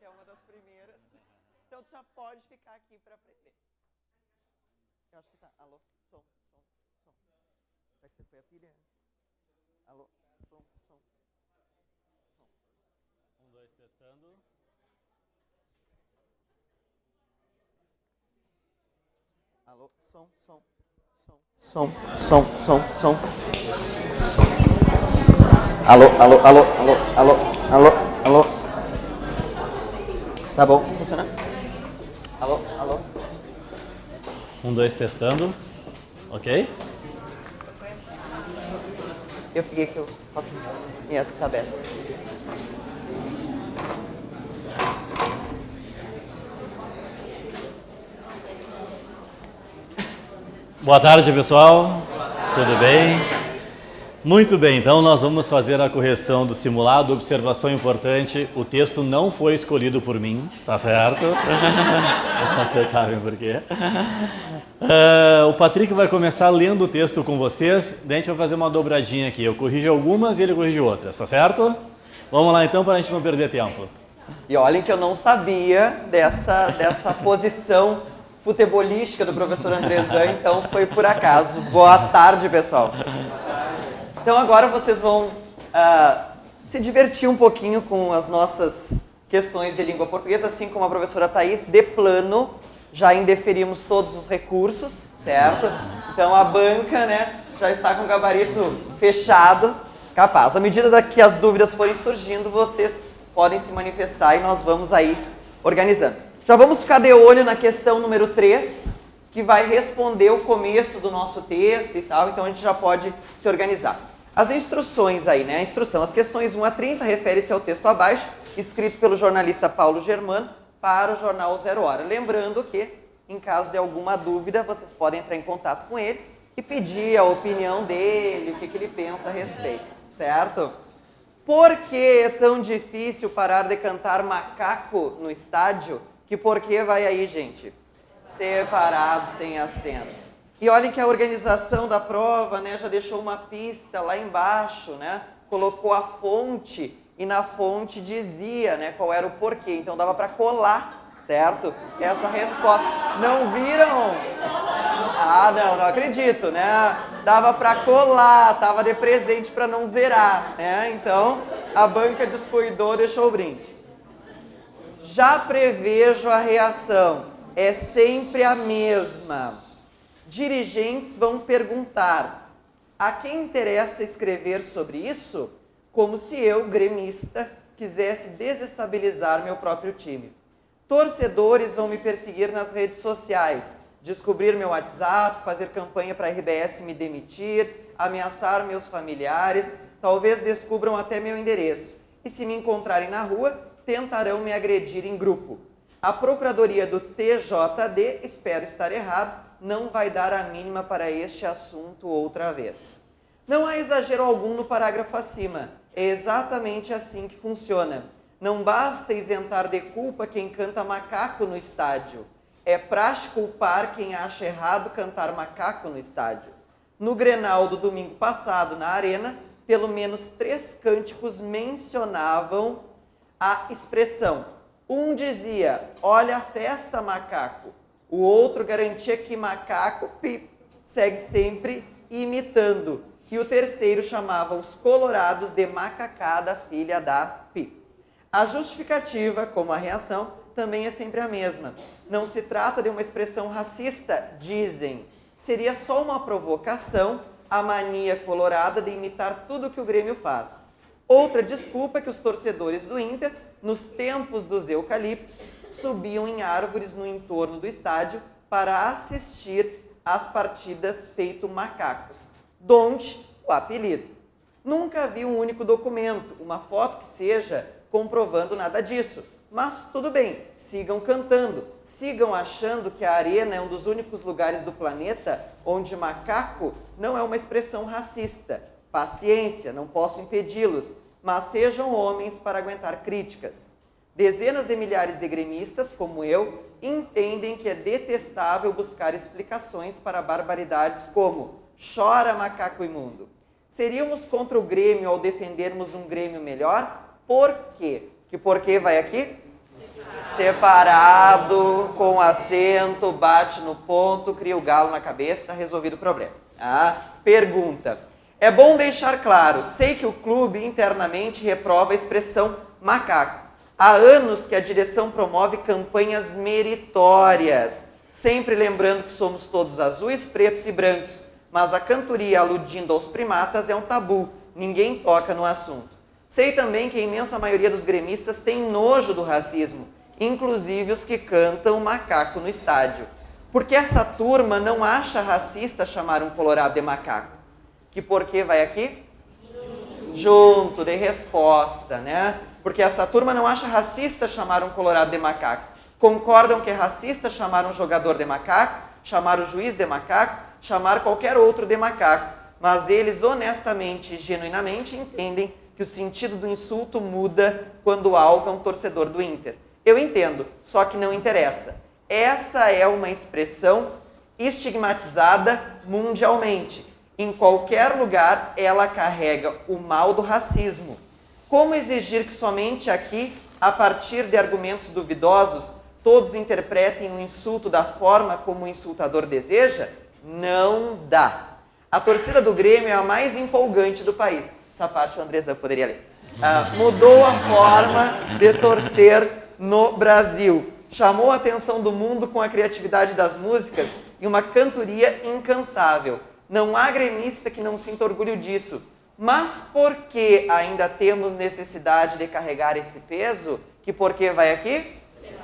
que é uma das primeiras. Então tu já pode ficar aqui para aprender. Eu acho que tá. Alô? Som. Será que você foi a pilha? Alô? Som. 1, 2, testando. Alô? Som. Alô. Tá bom, funciona? Alô. 1, 2, testando. Ok? Eu peguei aqui o papel. E essa que tá aberta. Boa tarde, pessoal. Tudo bem? Muito bem, então nós vamos fazer a correção do simulado. Observação importante, o texto não foi escolhido por mim, tá certo? Vocês sabem por quê. O Patrick vai começar lendo o texto com vocês, daí a gente vai fazer uma dobradinha aqui. Eu corrijo algumas e ele corrige outras, tá certo? Vamos lá então, para a gente não perder tempo. E olhem que eu não sabia dessa posição futebolística do professor Andrezan, então foi por acaso. Boa tarde, pessoal. Então agora vocês vão se divertir um pouquinho com as nossas questões de língua portuguesa, assim como a professora Thaís. De plano, já indeferimos todos os recursos, certo? Então a banca, né, já está com o gabarito fechado, capaz. À medida que as dúvidas forem surgindo, vocês podem se manifestar e nós vamos aí organizando. Já vamos ficar de olho na questão número 3, que vai responder o começo do nosso texto e tal, então a gente já pode se organizar. As instruções aí, né? A instrução, as questões 1 a 30 refere-se ao texto abaixo, escrito pelo jornalista Paulo Germano para o jornal Zero Hora. Lembrando que, em caso de alguma dúvida, vocês podem entrar em contato com ele e pedir a opinião dele, o que ele pensa a respeito, certo? Por que é tão difícil parar de cantar macaco no estádio? Que porquê vai aí, gente? Separado, sem acento. E olhem que a organização da prova, né, já deixou uma pista lá embaixo, né? Colocou a fonte e na fonte dizia, né, qual era o porquê. Então dava para colar, certo? Essa resposta. Não viram? Ah, não acredito, né? Dava para colar, tava de presente para não zerar, né? Então a banca descuidou, deixou o brinde. Já prevejo a reação, é sempre a mesma. Dirigentes vão perguntar, a quem interessa escrever sobre isso? Como se eu, gremista, quisesse desestabilizar meu próprio time. Torcedores vão me perseguir nas redes sociais, descobrir meu WhatsApp, fazer campanha para a RBS me demitir, ameaçar meus familiares, talvez descubram até meu endereço. E se me encontrarem na rua, tentarão me agredir em grupo. A Procuradoria do TJD, espero estar errado, não vai dar a mínima para este assunto outra vez. Não há exagero algum no parágrafo acima. É exatamente assim que funciona. Não basta isentar de culpa quem canta macaco no estádio. É praxe culpar quem acha errado cantar macaco no estádio. No Grenal do domingo passado, na Arena, pelo menos 3 cânticos mencionavam a expressão. Um dizia, olha a festa, macaco. O outro garantia que macaco, pi, segue sempre imitando. E o terceiro chamava os colorados de macacada, filha da pi. A justificativa, como a reação, também é sempre a mesma. Não se trata de uma expressão racista, dizem. Seria só uma provocação, a mania colorada de imitar tudo que o Grêmio faz. Outra desculpa é que os torcedores do Inter, nos tempos dos eucaliptos, subiam em árvores no entorno do estádio para assistir às partidas feito macacos. Donde o apelido. Nunca vi um único documento, uma foto que seja, comprovando nada disso. Mas tudo bem, sigam cantando, sigam achando que a Arena é um dos únicos lugares do planeta onde macaco não é uma expressão racista. Paciência, não posso impedi-los, mas sejam homens para aguentar críticas. Dezenas de milhares de gremistas, como eu, entendem que é detestável buscar explicações para barbaridades como chora macaco imundo. Seríamos contra o Grêmio ao defendermos um Grêmio melhor? Por quê? Que por quê vai aqui? Separado, com acento, bate no ponto, cria o galo na cabeça, está resolvido o problema. Pergunta. É bom deixar claro, sei que o clube internamente reprova a expressão macaco. Há anos que a direção promove campanhas meritórias, sempre lembrando que somos todos azuis, pretos e brancos, mas a cantoria aludindo aos primatas é um tabu, ninguém toca no assunto. Sei também que a imensa maioria dos gremistas tem nojo do racismo, inclusive os que cantam macaco no estádio. Porque essa turma não acha racista chamar um colorado de macaco. Que por que vai aqui? Junto, de resposta, né? Porque essa turma não acha racista chamar um colorado de macaco. Concordam que é racista chamar um jogador de macaco, chamar o juiz de macaco, chamar qualquer outro de macaco. Mas eles honestamente e genuinamente entendem que o sentido do insulto muda quando o alvo é um torcedor do Inter. Eu entendo, só que não interessa. Essa é uma expressão estigmatizada mundialmente. Em qualquer lugar, ela carrega o mal do racismo. Como exigir que somente aqui, a partir de argumentos duvidosos, todos interpretem o insulto da forma como o insultador deseja? Não dá. A torcida do Grêmio é a mais empolgante do país. Essa parte o Andrezão poderia ler. Mudou a forma de torcer no Brasil. Chamou a atenção do mundo com a criatividade das músicas e uma cantoria incansável. Não há gremista que não sinta orgulho disso. Mas por que ainda temos necessidade de carregar esse peso? Que por que vai aqui?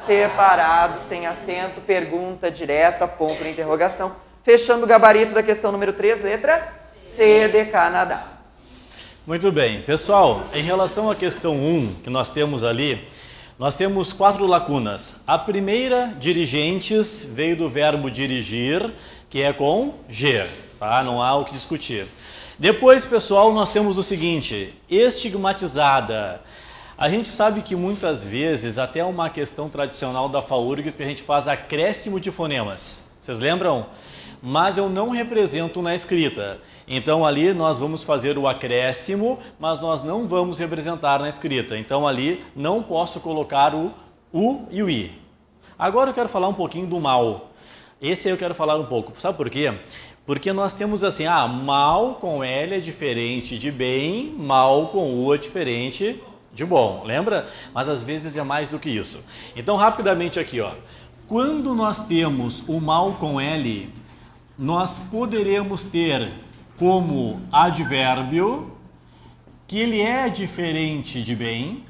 Separado, sem acento, pergunta direta, ponto de interrogação. Fechando o gabarito da questão número 3, letra C de Canadá. Muito bem. Pessoal, em relação à questão 1 que nós temos ali, nós temos 4 lacunas. A primeira, dirigentes, veio do verbo dirigir, que é com G, tá? Não há o que discutir. Depois, pessoal, nós temos o seguinte, estigmatizada. A gente sabe que muitas vezes, até uma questão tradicional da FAURGS, que a gente faz acréscimo de fonemas. Vocês lembram? Mas eu não represento na escrita. Então ali nós vamos fazer o acréscimo, mas nós não vamos representar na escrita. Então ali não posso colocar o U e o I. Agora eu quero falar um pouquinho do mal. Esse aí eu quero falar um pouco. Sabe por quê? Porque nós temos assim, mal com L é diferente de bem, mal com U é diferente de bom. Lembra? Mas às vezes é mais do que isso. Então rapidamente aqui, ó. Quando nós temos o mal com L, nós poderemos ter como advérbio que ele é diferente de bem.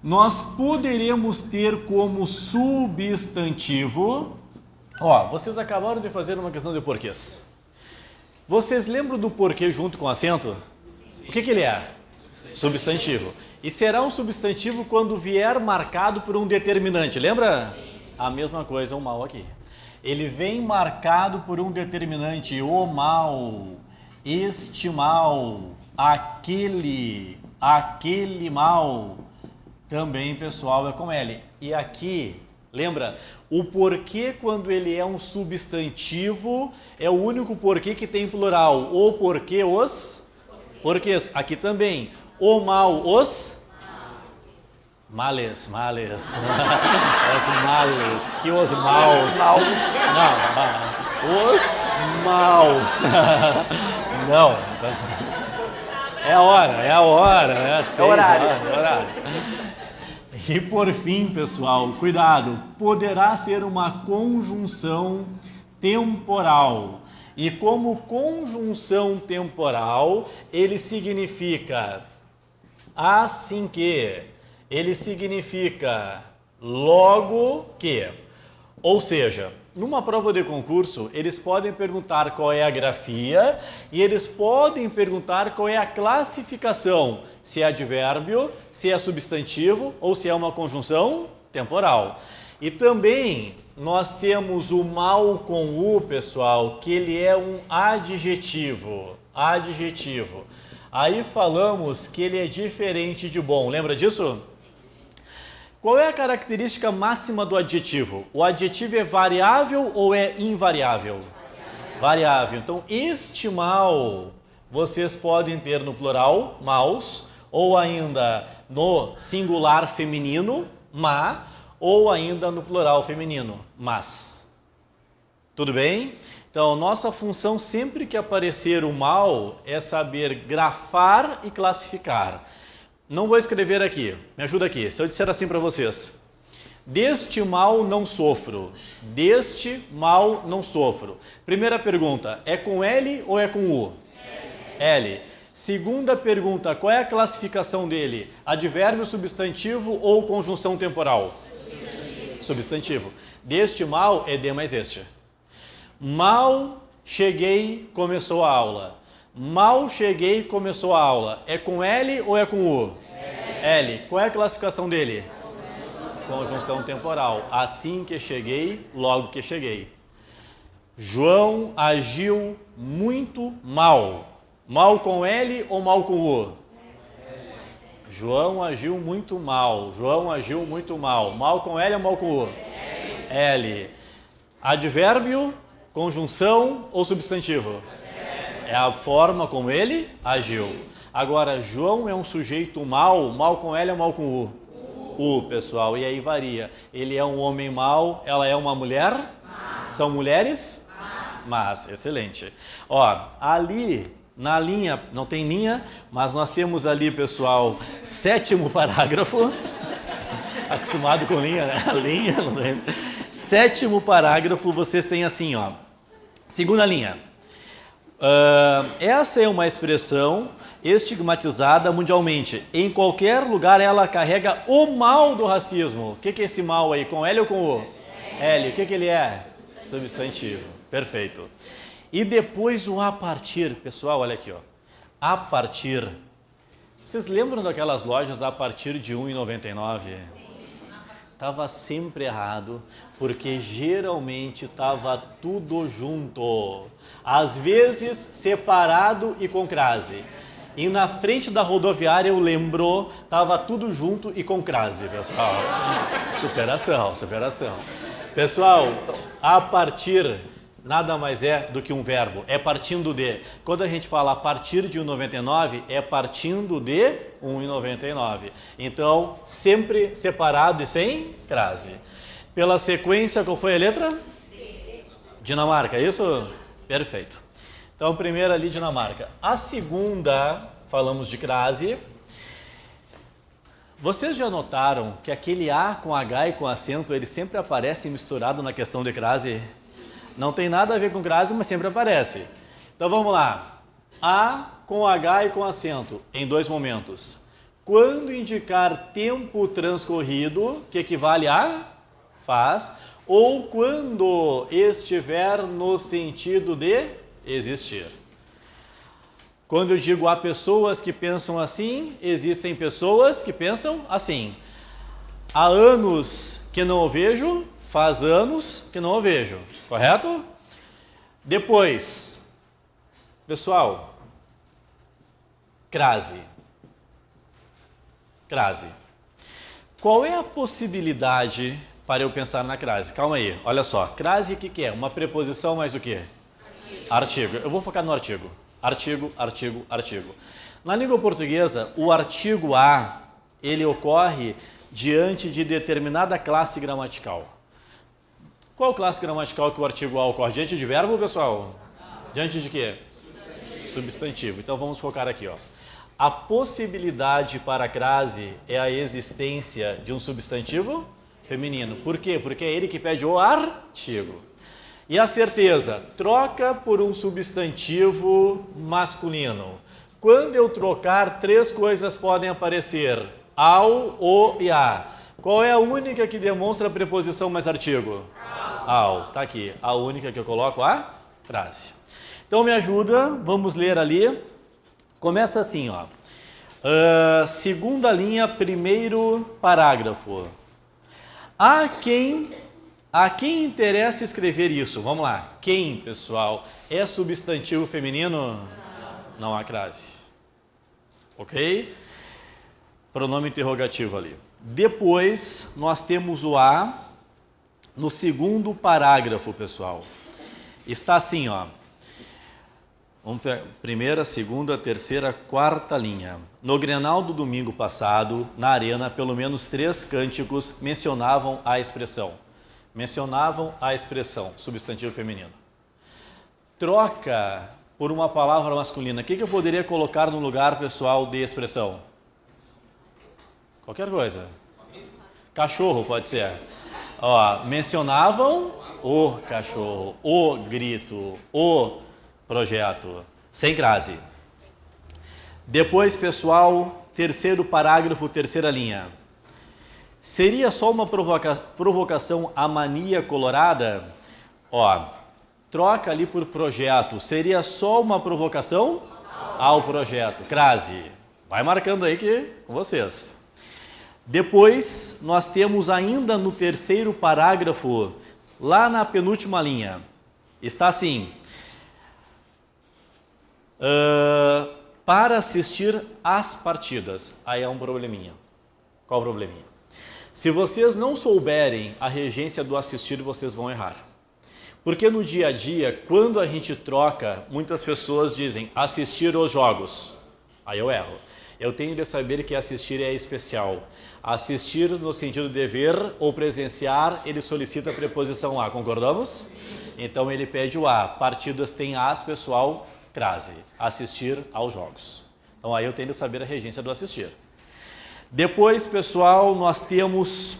Nós poderemos ter como substantivo. Ó, vocês acabaram de fazer uma questão de porquês. Vocês lembram do porquê junto com acento? O que ele é? Substantivo. E será um substantivo quando vier marcado por um determinante. Lembra? A mesma coisa o mal aqui. Ele vem marcado por um determinante, o mal, este mal, aquele mal. Também, pessoal, é com L. E aqui, lembra? O porquê, quando ele é um substantivo, é o único porquê que tem plural. O porquê, os porquês. Aqui também. O mal, os males. Os males. Que os maus. Não. Os maus. Não. É a hora. É a horário. E por fim, pessoal, cuidado, poderá ser uma conjunção temporal. E como conjunção temporal, ele significa assim que, ele significa logo que. Ou seja, numa prova de concurso, eles podem perguntar qual é a grafia e eles podem perguntar qual é a classificação, se é advérbio, se é substantivo ou se é uma conjunção temporal. E também nós temos o mal com U, pessoal, que ele é um adjetivo. Aí falamos que ele é diferente de bom. Lembra disso? Qual é a característica máxima do adjetivo? O adjetivo é variável ou é invariável? Variável. Então, este mal, vocês podem ter no plural, maus, ou ainda no singular feminino, má, ou ainda no plural feminino, mas. Tudo bem? Então, nossa função sempre que aparecer o mal é saber grafar e classificar. Não vou escrever aqui, me ajuda aqui. Se eu disser assim para vocês: deste mal não sofro, deste mal não sofro. Primeira pergunta, é com L ou é com U? L. Segunda pergunta, qual é a classificação dele? Advérbio, substantivo ou conjunção temporal? Substantivo. Deste mal é de mais este. Mal cheguei, começou a aula. Mal cheguei, começou a aula. É com L ou é com U? L. Qual é a classificação dele? Conjunção temporal. Assim que cheguei, logo que cheguei. João agiu muito mal. Mal com L ou mal com U? João agiu muito mal. João agiu muito mal. Mal com L ou mal com U? L. Advérbio, conjunção ou substantivo? É a forma como ele agiu. Agora, João é um sujeito mau. Mal com L ou mal com U? U, pessoal. E aí varia. Ele é um homem mau, ela é uma mulher? São mulheres? Mas, excelente. Ó, ali na linha, não tem linha, mas nós temos ali, pessoal, 7º parágrafo. Acostumado com linha, né? Linha, não tem. 7º parágrafo, vocês têm assim, ó. Segunda linha. Essa é uma expressão estigmatizada mundialmente. Em qualquer lugar ela carrega o mal do racismo. O que é esse mal aí? Com L ou com U? L. O que ele é? Substantivo. Perfeito. E depois o a partir. Pessoal, olha aqui, ó. A partir. Vocês lembram daquelas lojas a partir de R$ 1,99? Estava sempre errado, porque geralmente estava tudo junto. Às vezes separado e com crase. E na frente da rodoviária, eu lembro, estava tudo junto e com crase, pessoal. Superação, superação. Pessoal, a partir nada mais é do que um verbo, é partindo de. Quando a gente fala a partir de 1,99, é partindo de 1,99. Então, sempre separado e sem crase. Pela sequência, qual foi a letra? Dinamarca, é isso? Perfeito. Então, a primeira ali, Dinamarca. A segunda, falamos de crase. Vocês já notaram que aquele A com H e com acento, ele sempre aparece misturado na questão de crase? Não tem nada a ver com crase, mas sempre aparece. Então vamos lá. A com H e com acento, em 2 momentos. Quando indicar tempo transcorrido, que equivale a faz, ou quando estiver no sentido de existir. Quando eu digo há pessoas que pensam assim, existem pessoas que pensam assim. Há anos que não o vejo, faz anos que não o vejo. Correto? Depois, pessoal, crase. Crase. Qual é a possibilidade para eu pensar na crase? Calma aí, olha só. Crase, o que é? Uma preposição mais o quê? Artigo. Eu vou focar no artigo. Artigo, artigo, artigo. Na língua portuguesa, o artigo a, ele ocorre diante de determinada classe gramatical. Qual classe gramatical que o artigo a ocorre? Diante de verbo, pessoal? Diante de quê? Substantivo. Então vamos focar aqui, ó. A possibilidade para a crase é a existência de um substantivo feminino. Por quê? Porque é ele que pede o artigo. E a certeza? Troca por um substantivo masculino. Quando eu trocar, 3 coisas podem aparecer. Ao, o e a. Qual é a única que demonstra a preposição mais artigo? Ao. Tá aqui. A única que eu coloco a frase. Então me ajuda, vamos ler ali. Começa assim, ó. Segunda linha, primeiro parágrafo. A quem interessa escrever isso? Vamos lá. Quem, pessoal? É substantivo feminino? Não há crase. Ok? Pronome interrogativo ali. Depois, nós temos o a no segundo parágrafo, pessoal. Está assim, ó. Primeira, segunda, terceira, quarta linha. No Grenal do domingo passado, na arena, pelo menos 3 cânticos mencionavam a expressão. Substantivo feminino. Troca por uma palavra masculina. O que eu poderia colocar no lugar, pessoal, de expressão? Qualquer coisa. Cachorro pode ser. Ó, mencionavam o cachorro, o grito, o projeto, sem crase. Depois, pessoal, terceiro parágrafo, terceira linha. Seria só uma provocação à mania colorada? Ó, troca ali por projeto. Seria só uma provocação ao projeto. Crase. Vai marcando aí que com vocês. Depois, nós temos ainda no terceiro parágrafo, lá na penúltima linha, está assim: para assistir às partidas. Aí é um probleminha. Qual o probleminha? Se vocês não souberem a regência do assistir, vocês vão errar. Porque no dia a dia, quando a gente troca, muitas pessoas dizem assistir os jogos. Aí eu erro. Eu tenho de saber que assistir é especial. Assistir no sentido de ver ou presenciar, ele solicita a preposição a. Concordamos? Então ele pede o a. Partidas tem as, pessoal, crase. Assistir aos jogos. Então aí eu tenho de saber a regência do assistir. Depois, pessoal, nós temos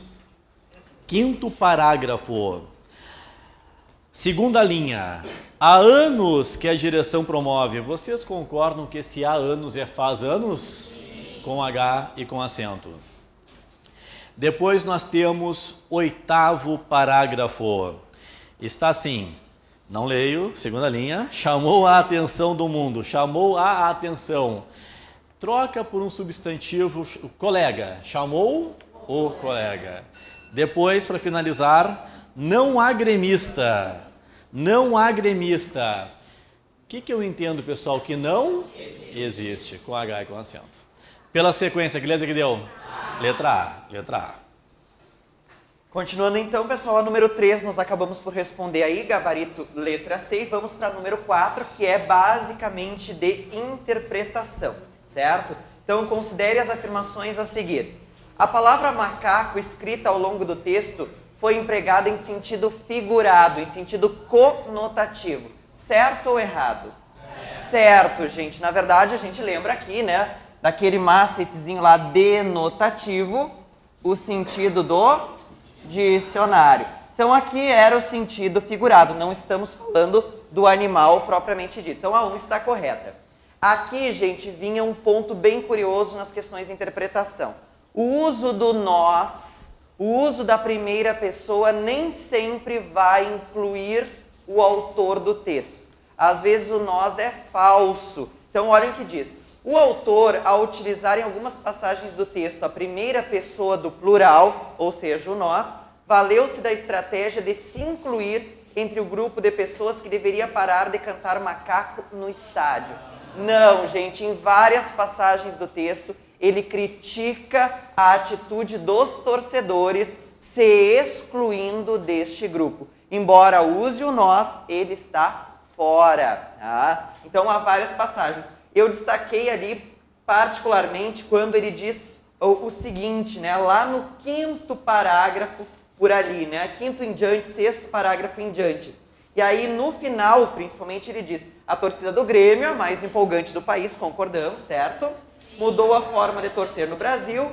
quinto parágrafo. Segunda linha. Há anos que a direção promove. Vocês concordam que esse há anos é faz anos? Com H e com acento. Depois nós temos oitavo parágrafo. Está assim, não leio, segunda linha. Chamou a atenção do mundo. Chamou a atenção. Troca por um substantivo, colega. Chamou o colega. Depois, para finalizar, não há gremista. Não há gremista. O que eu entendo, pessoal? Que não existe, com H e com acento. Pela sequência, que letra que deu? Letra A. Letra A. Continuando então, pessoal, a número 3 nós acabamos por responder aí, gabarito letra C, e vamos para a número 4, que é basicamente de interpretação, certo? Então, considere as afirmações a seguir. A palavra macaco, escrita ao longo do texto, foi empregada em sentido figurado, em sentido conotativo. Certo ou errado? Certo, gente. Na verdade, a gente lembra aqui, né, daquele macetezinho lá denotativo, o sentido do dicionário. Então, aqui era o sentido figurado, não estamos falando do animal propriamente dito. Então, a 1 está correta. Aqui, gente, vinha um ponto bem curioso nas questões de interpretação. O uso do nós, o uso da primeira pessoa nem sempre vai incluir o autor do texto. Às vezes o nós é falso. Então, olhem o que diz. O autor, ao utilizar em algumas passagens do texto a primeira pessoa do plural, ou seja, o nós, valeu-se da estratégia de se incluir entre o grupo de pessoas que deveria parar de cantar macaco no estádio. Não, gente, em várias passagens do texto, ele critica a atitude dos torcedores se excluindo deste grupo. Embora use o nós, ele está fora. Tá? Então, há várias passagens. Eu destaquei ali, particularmente, quando ele diz o seguinte, né? Lá no quinto parágrafo, por ali, né? Quinto em diante, sexto parágrafo em diante. E aí, no final, principalmente, ele diz: a torcida do Grêmio, a mais empolgante do país, concordamos, certo? Mudou a forma de torcer no Brasil.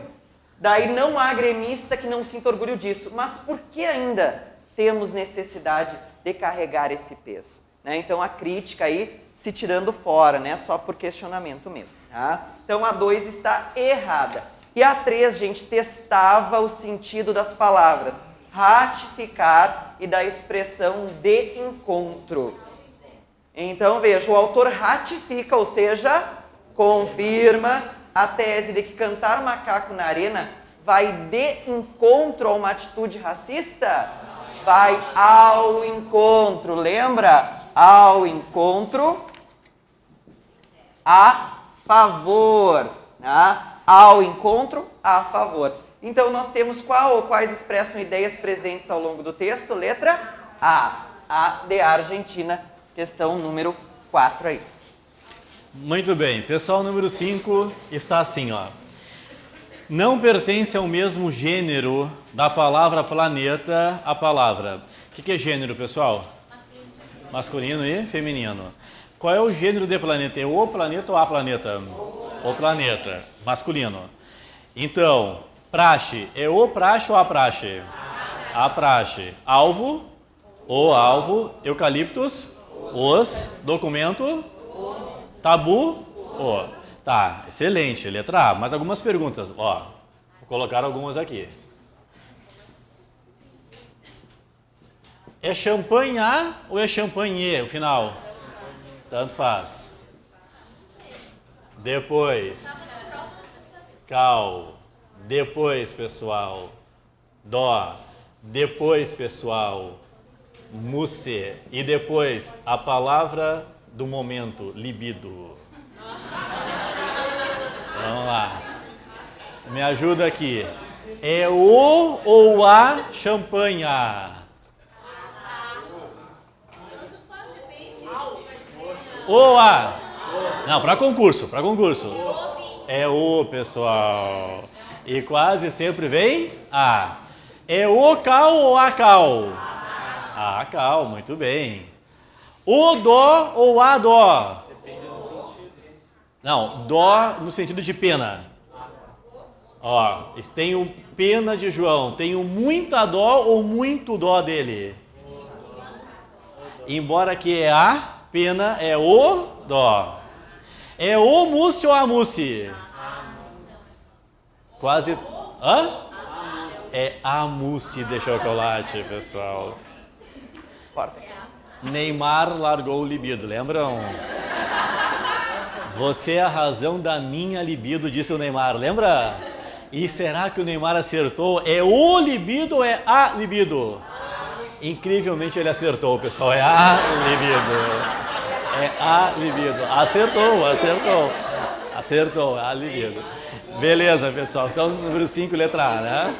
Daí não há gremista que não sinta orgulho disso. Mas por que ainda temos necessidade de carregar esse peso? Né? Então, a crítica aí se tirando fora, né? Só por questionamento mesmo. Tá? Então, a 2 está errada. E a 3, gente, testava o sentido das palavras ratificar e da expressão de encontro. Então, veja, o autor ratifica, ou seja, confirma a tese de que cantar macaco na arena vai de encontro a uma atitude racista? Vai ao encontro, lembra? Ao encontro, a favor, tá? Ao encontro, a favor. Então, nós temos qual ou quais expressam ideias presentes ao longo do texto? Letra A de Argentina, questão número 4 aí. Muito bem. Pessoal, número 5 está assim, ó. Não pertence ao mesmo gênero da palavra planeta a palavra. O que é gênero, pessoal? Masculino e feminino. Qual é o gênero de planeta? É o planeta ou a planeta? O planeta. Masculino. Então, praxe. É o praxe ou a praxe? A praxe. Alvo? O alvo. Eucaliptus? Os. Documento? Tabu? O. Tá, excelente. Letra A. Mais algumas perguntas. Ó, vou colocar algumas aqui. É champanhe A ou é champanhe o final? Tanto faz. Depois. Cal. Depois, pessoal. Dó. Depois, pessoal. Musse. E depois, a palavra do momento, libido. Vamos lá. Me ajuda aqui. É o ou a champanha? O a. Não, para concurso, para concurso. É o, pessoal. E quase sempre vem a. É o cal ou a cal? A cal, muito bem. O dó ou a dó? Depende do sentido. Não, dó no sentido de pena. Ó, tenho pena de João. Tenho muita dó ou muito dó dele? Embora que é a pena, é o dó. É o mousse ou a mousse? Quase. Hã? É a mousse de chocolate, pessoal. Neymar largou o libido, lembram? Você é a razão da minha libido, disse o Neymar, lembra? E será que o Neymar acertou? É o libido ou é a libido? Incrivelmente ele acertou, pessoal, é a libido. É a libido. Acertou, a libido. Beleza, pessoal, então número 5, letra A, né?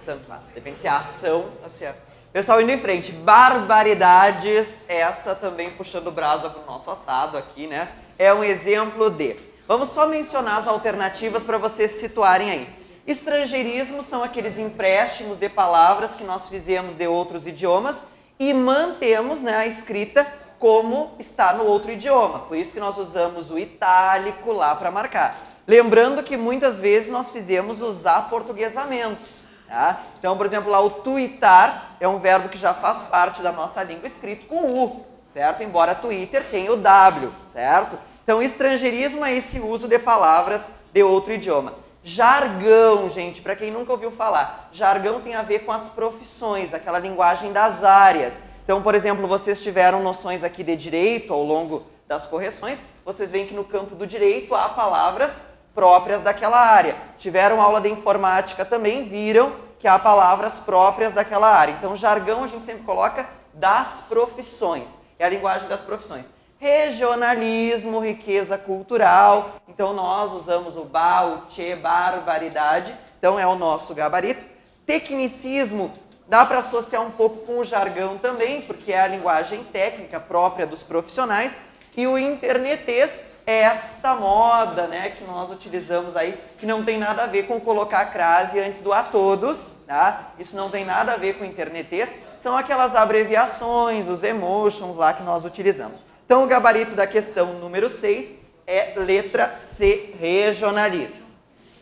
Tanto faz, depende se é a ação ou se é... Pessoal, indo em frente, barbaridades, essa também puxando brasa pro nosso assado aqui, né? É um exemplo de... Vamos só mencionar as alternativas para vocês se situarem aí. Estrangeirismo são aqueles empréstimos de palavras que nós fizemos de outros idiomas e mantemos, né, a escrita como está no outro idioma. Por isso que nós usamos o itálico lá para marcar. Lembrando que muitas vezes nós fizemos os aportuguesamentos. Tá? Então, por exemplo, lá o tuitar é um verbo que já faz parte da nossa língua escrito com U, certo? Embora Twitter tenha o W, certo? Então, estrangeirismo é esse uso de palavras de outro idioma. Jargão, gente, para quem nunca ouviu falar, jargão tem a ver com as profissões, aquela linguagem das áreas. Então, por exemplo, vocês tiveram noções aqui de direito ao longo das correções, vocês veem que no campo do direito há palavras próprias daquela área. Tiveram aula de informática também, viram que há palavras próprias daquela área. Então, jargão a gente sempre coloca das profissões. É a linguagem das profissões. Regionalismo, riqueza cultural. Então, nós usamos o ba, o tchê, barbaridade. Então, é o nosso gabarito. Tecnicismo, dá para associar um pouco com o jargão também, porque é a linguagem técnica própria dos profissionais. E o internetês, é esta moda, né, que nós utilizamos aí, que não tem nada a ver com colocar a crase antes do a todos, tá? Isso não tem nada a ver com internetês, são aquelas abreviações, os emotions lá que nós utilizamos. Então, o gabarito da questão número 6 é letra C, regionalismo.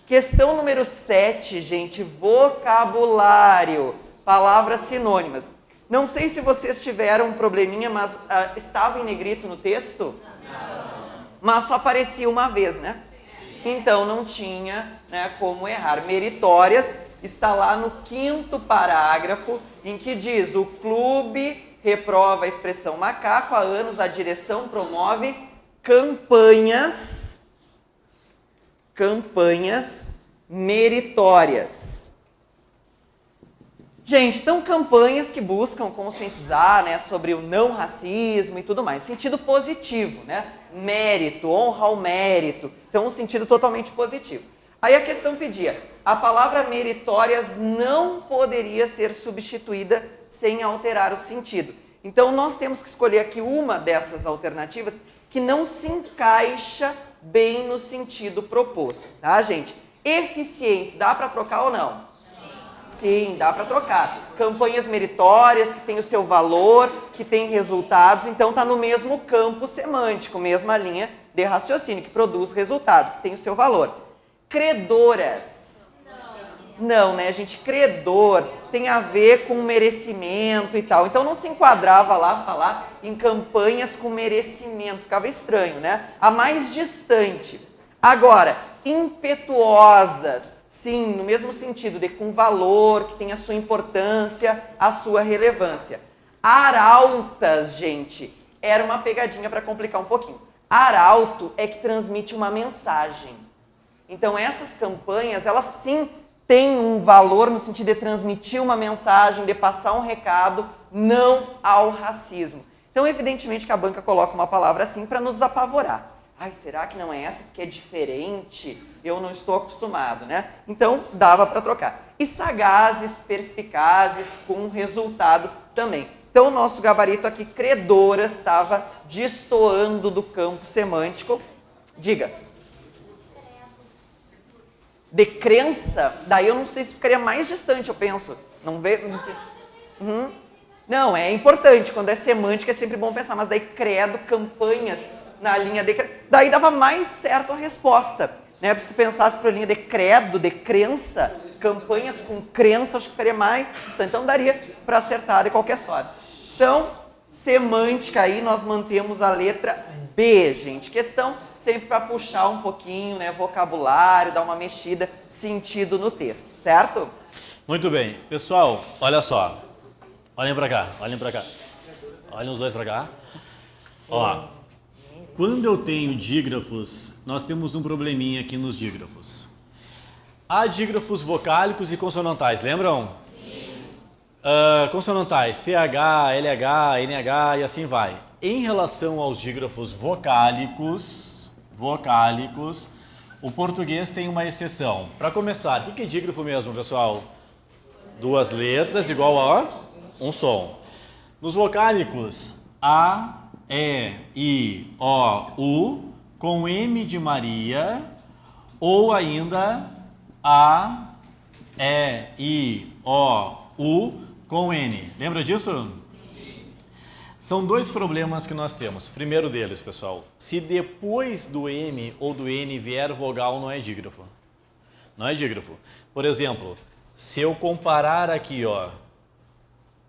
Questão número 7, gente, vocabulário, palavras sinônimas. Não sei se vocês tiveram um probleminha, mas estava em negrito no texto? Não. Mas só aparecia uma vez, né? Então não tinha, né, como errar. Meritórias está lá no 5º parágrafo, em que diz: o clube reprova a expressão macaco, há anos a direção promove campanhas meritórias. Gente, então campanhas que buscam conscientizar, né, sobre o não racismo e tudo mais. Sentido positivo, né? Mérito, honra ao mérito. Então, um sentido totalmente positivo. Aí a questão pedia, a palavra meritórias não poderia ser substituída sem alterar o sentido. Então, nós temos que escolher aqui uma dessas alternativas que não se encaixa bem no sentido proposto, tá, gente? Eficientes, dá para trocar ou não? Sim, dá para trocar. Campanhas meritórias, que tem o seu valor, que tem resultados, então está no mesmo campo semântico, mesma linha de raciocínio, que produz resultado, que tem o seu valor. Credoras. Não, né, gente? Credor tem a ver com merecimento e tal. Então não se enquadrava lá falar em campanhas com merecimento. Ficava estranho, né? A mais distante. Agora, impetuosas. Sim, no mesmo sentido, de com valor, que tem a sua importância, a sua relevância. Arautas, gente, era uma pegadinha para complicar um pouquinho. Arauto é que transmite uma mensagem. Então essas campanhas, elas sim têm um valor no sentido de transmitir uma mensagem, de passar um recado, não ao racismo. Então, evidentemente que a banca coloca uma palavra assim para nos apavorar. Ai, será que não é essa porque é diferente? Eu não estou acostumado, né? Então, dava para trocar. E sagazes, perspicazes, com resultado também. Então, o nosso gabarito aqui, credoras, estava destoando do campo semântico. Diga. De crença, daí eu não sei se ficaria mais distante, eu penso. Não vê? Não sei. Não, é importante. Quando é semântica é sempre bom pensar. Mas daí credo, campanhas na linha de... Daí dava mais certo a resposta. Né? Se tu pensasse para a linha de credo, de crença, campanhas com crença, acho que ficaria mais distante. Então daria para acertar de qualquer sorte. Então, semântica aí, nós mantemos a letra B, gente. Questão sempre para puxar um pouquinho, né, vocabulário, dar uma mexida, sentido no texto, certo? Muito bem. Pessoal, olha só. Olhem para cá, olhem para cá. Olhem os dois para cá. Ó, quando eu tenho dígrafos, nós temos um probleminha aqui nos dígrafos. Há dígrafos vocálicos e consonantais, lembram? Sim. Consonantais, CH, LH, NH e assim vai. Em relação aos dígrafos vocálicos, o português tem uma exceção. Para começar, o que é dígrafo mesmo, pessoal? Duas letras igual a um som. Nos vocálicos, A, E, I, O, U, com M de Maria, ou ainda A, E, I, O, U, com N. Lembra disso? São dois problemas que nós temos. Primeiro deles, pessoal, se depois do M ou do N vier vogal, não é dígrafo. Não é dígrafo. Por exemplo, se eu comparar aqui, ó,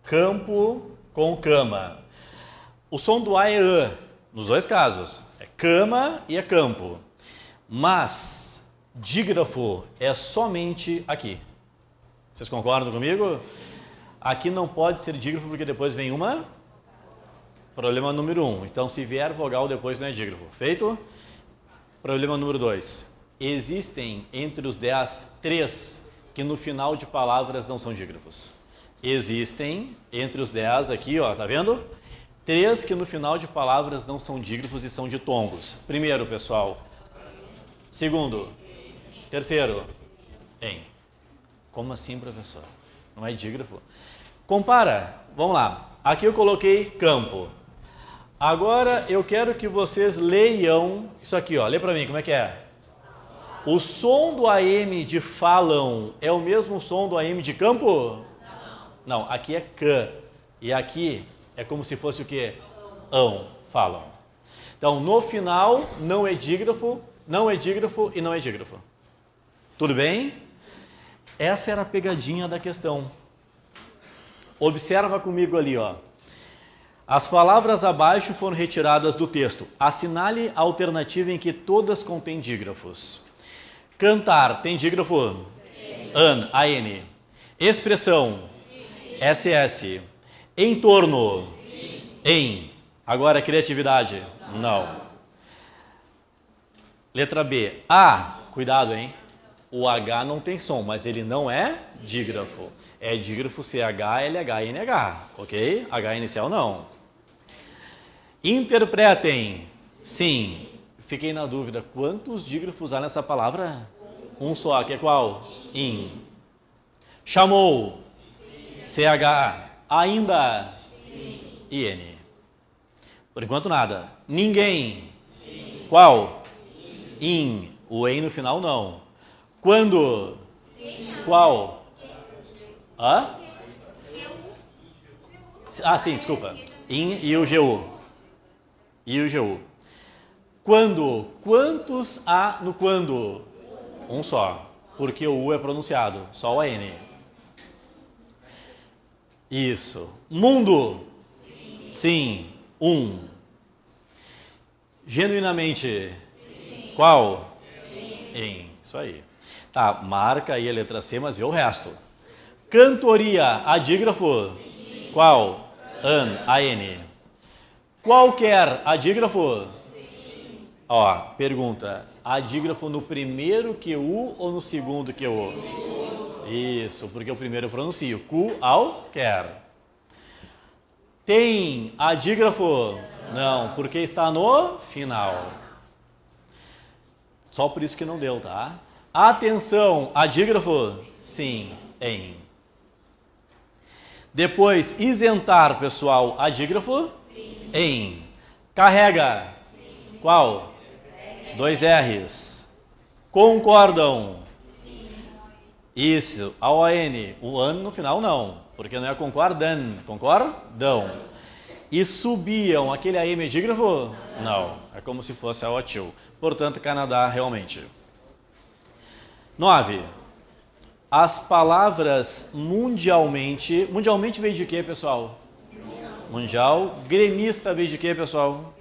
campo com cama, o som do A é A, nos dois casos. É cama e é campo. Mas dígrafo é somente aqui. Vocês concordam comigo? Aqui não pode ser dígrafo porque depois vem uma... Problema número 1. Então, se vier vogal, depois não é dígrafo. Feito? Problema número 2. Existem entre os 10, 3 que no final de palavras não são dígrafos. Existem entre os 10 aqui, ó, tá vendo? 3 que no final de palavras não são dígrafos e são ditongos. Primeiro, pessoal. Segundo. Terceiro. Em. Como assim, professor? Não é dígrafo? Compara. Vamos lá. Aqui eu coloquei campo. Agora eu quero que vocês leiam isso aqui, ó. Lê pra mim, como é que é? O som do AM de falam é o mesmo som do AM de campo? Não, aqui é can. E aqui é como se fosse o quê? Ão, falam. Então, no final, não é dígrafo e não é dígrafo. Tudo bem? Essa era a pegadinha da questão. Observa comigo ali, ó. As palavras abaixo foram retiradas do texto. Assinale a alternativa em que todas contêm dígrafos. Cantar, tem dígrafo? Sim. An, AN. Expressão? Sim. SS. Entorno? Sim. Em. Agora, criatividade? Não. Letra B. A, cuidado, hein? O H não tem som, mas ele não é dígrafo. É dígrafo CH, LH, NH, ok? H inicial não. Interpretem. Sim. Fiquei na dúvida, quantos dígrafos há nessa palavra? Um só, que é qual? In. Chamou. CH. Ainda. e N. Por enquanto nada. Ninguém. Sim. Qual? In. O em no final não. Quando? Sim. Qual? Hã? Ah, sim, desculpa. In e o GU. E o GU. Quando? Quantos há no quando? Um só. Porque o U é pronunciado. Só o N. Isso. Mundo? Sim. Um. Genuinamente? Sim. Qual? Em. Isso aí. Tá, marca aí a letra C, mas vê o resto. Cantoria, adígrafo? Sim. Qual? An, A-N. Qualquer adígrafo? Sim. Ó, pergunta. Adígrafo no primeiro QU ou no segundo QU? Isso, porque o primeiro eu pronuncio. Qualquer. Tem adígrafo? Não, porque está no final. Só por isso que não deu, tá? Atenção, adígrafo? Sim, em. Depois, isentar, pessoal, adígrafo? Sim. Em. Carrega? Sim. Qual? 2 R's. Concordam? Sim. Isso, a ON. O an no final não, porque não é concordam. Concordam. E subiam aquele AM adígrafo? Não, é como se fosse a OTIL. Portanto, Canadá realmente. 9. As palavras mundialmente... Mundialmente veio de quê, pessoal? Mundial. Gremista veio de quê, pessoal?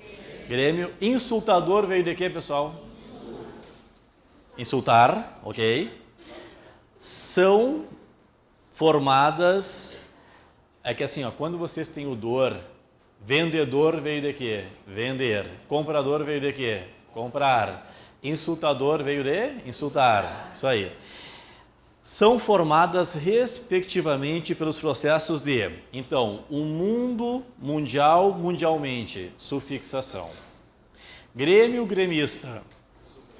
Grêmio. Insultador veio de quê, pessoal? Insultar, ok. São formadas... É que assim, ó, quando vocês têm o dor, vendedor veio de quê? Vender. Comprador veio de quê? Comprar. Insultador veio de insultar. Isso aí. São formadas respectivamente pelos processos de, então, o mundo, mundial, mundialmente, sufixação. Grêmio, gremista,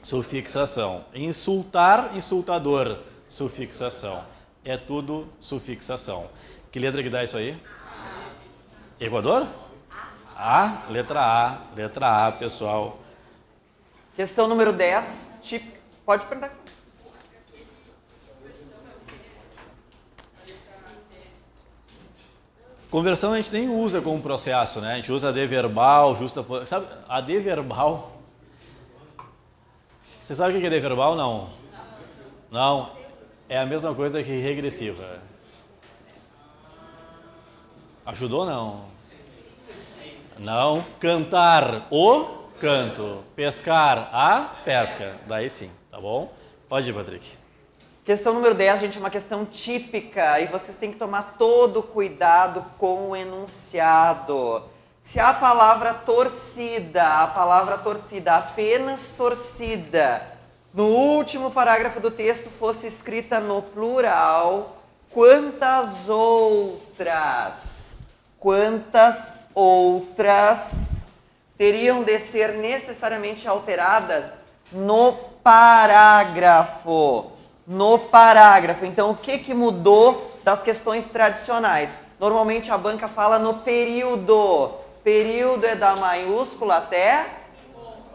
sufixação. Insultar, insultador, sufixação. É tudo sufixação. Que letra que dá isso aí? Equador? A. Letra A, pessoal. Questão número 10. Pode perguntar. Conversão a gente nem usa como processo, né? A gente usa AD verbal, justa... Sabe, AD verbal... Você sabe o que é AD verbal? Não. Não. É a mesma coisa que regressiva. Ajudou ou não? Não. Cantar o canto. Pescar a pesca. Daí sim, tá bom? Pode ir, Patrick. Questão número 10, gente, é uma questão típica e vocês têm que tomar todo o cuidado com o enunciado. Se a palavra torcida, apenas torcida, no último parágrafo do texto fosse escrita no plural, quantas outras teriam de ser necessariamente alteradas no parágrafo? No parágrafo. Então, o que mudou das questões tradicionais? Normalmente a banca fala no período. Período é da maiúscula até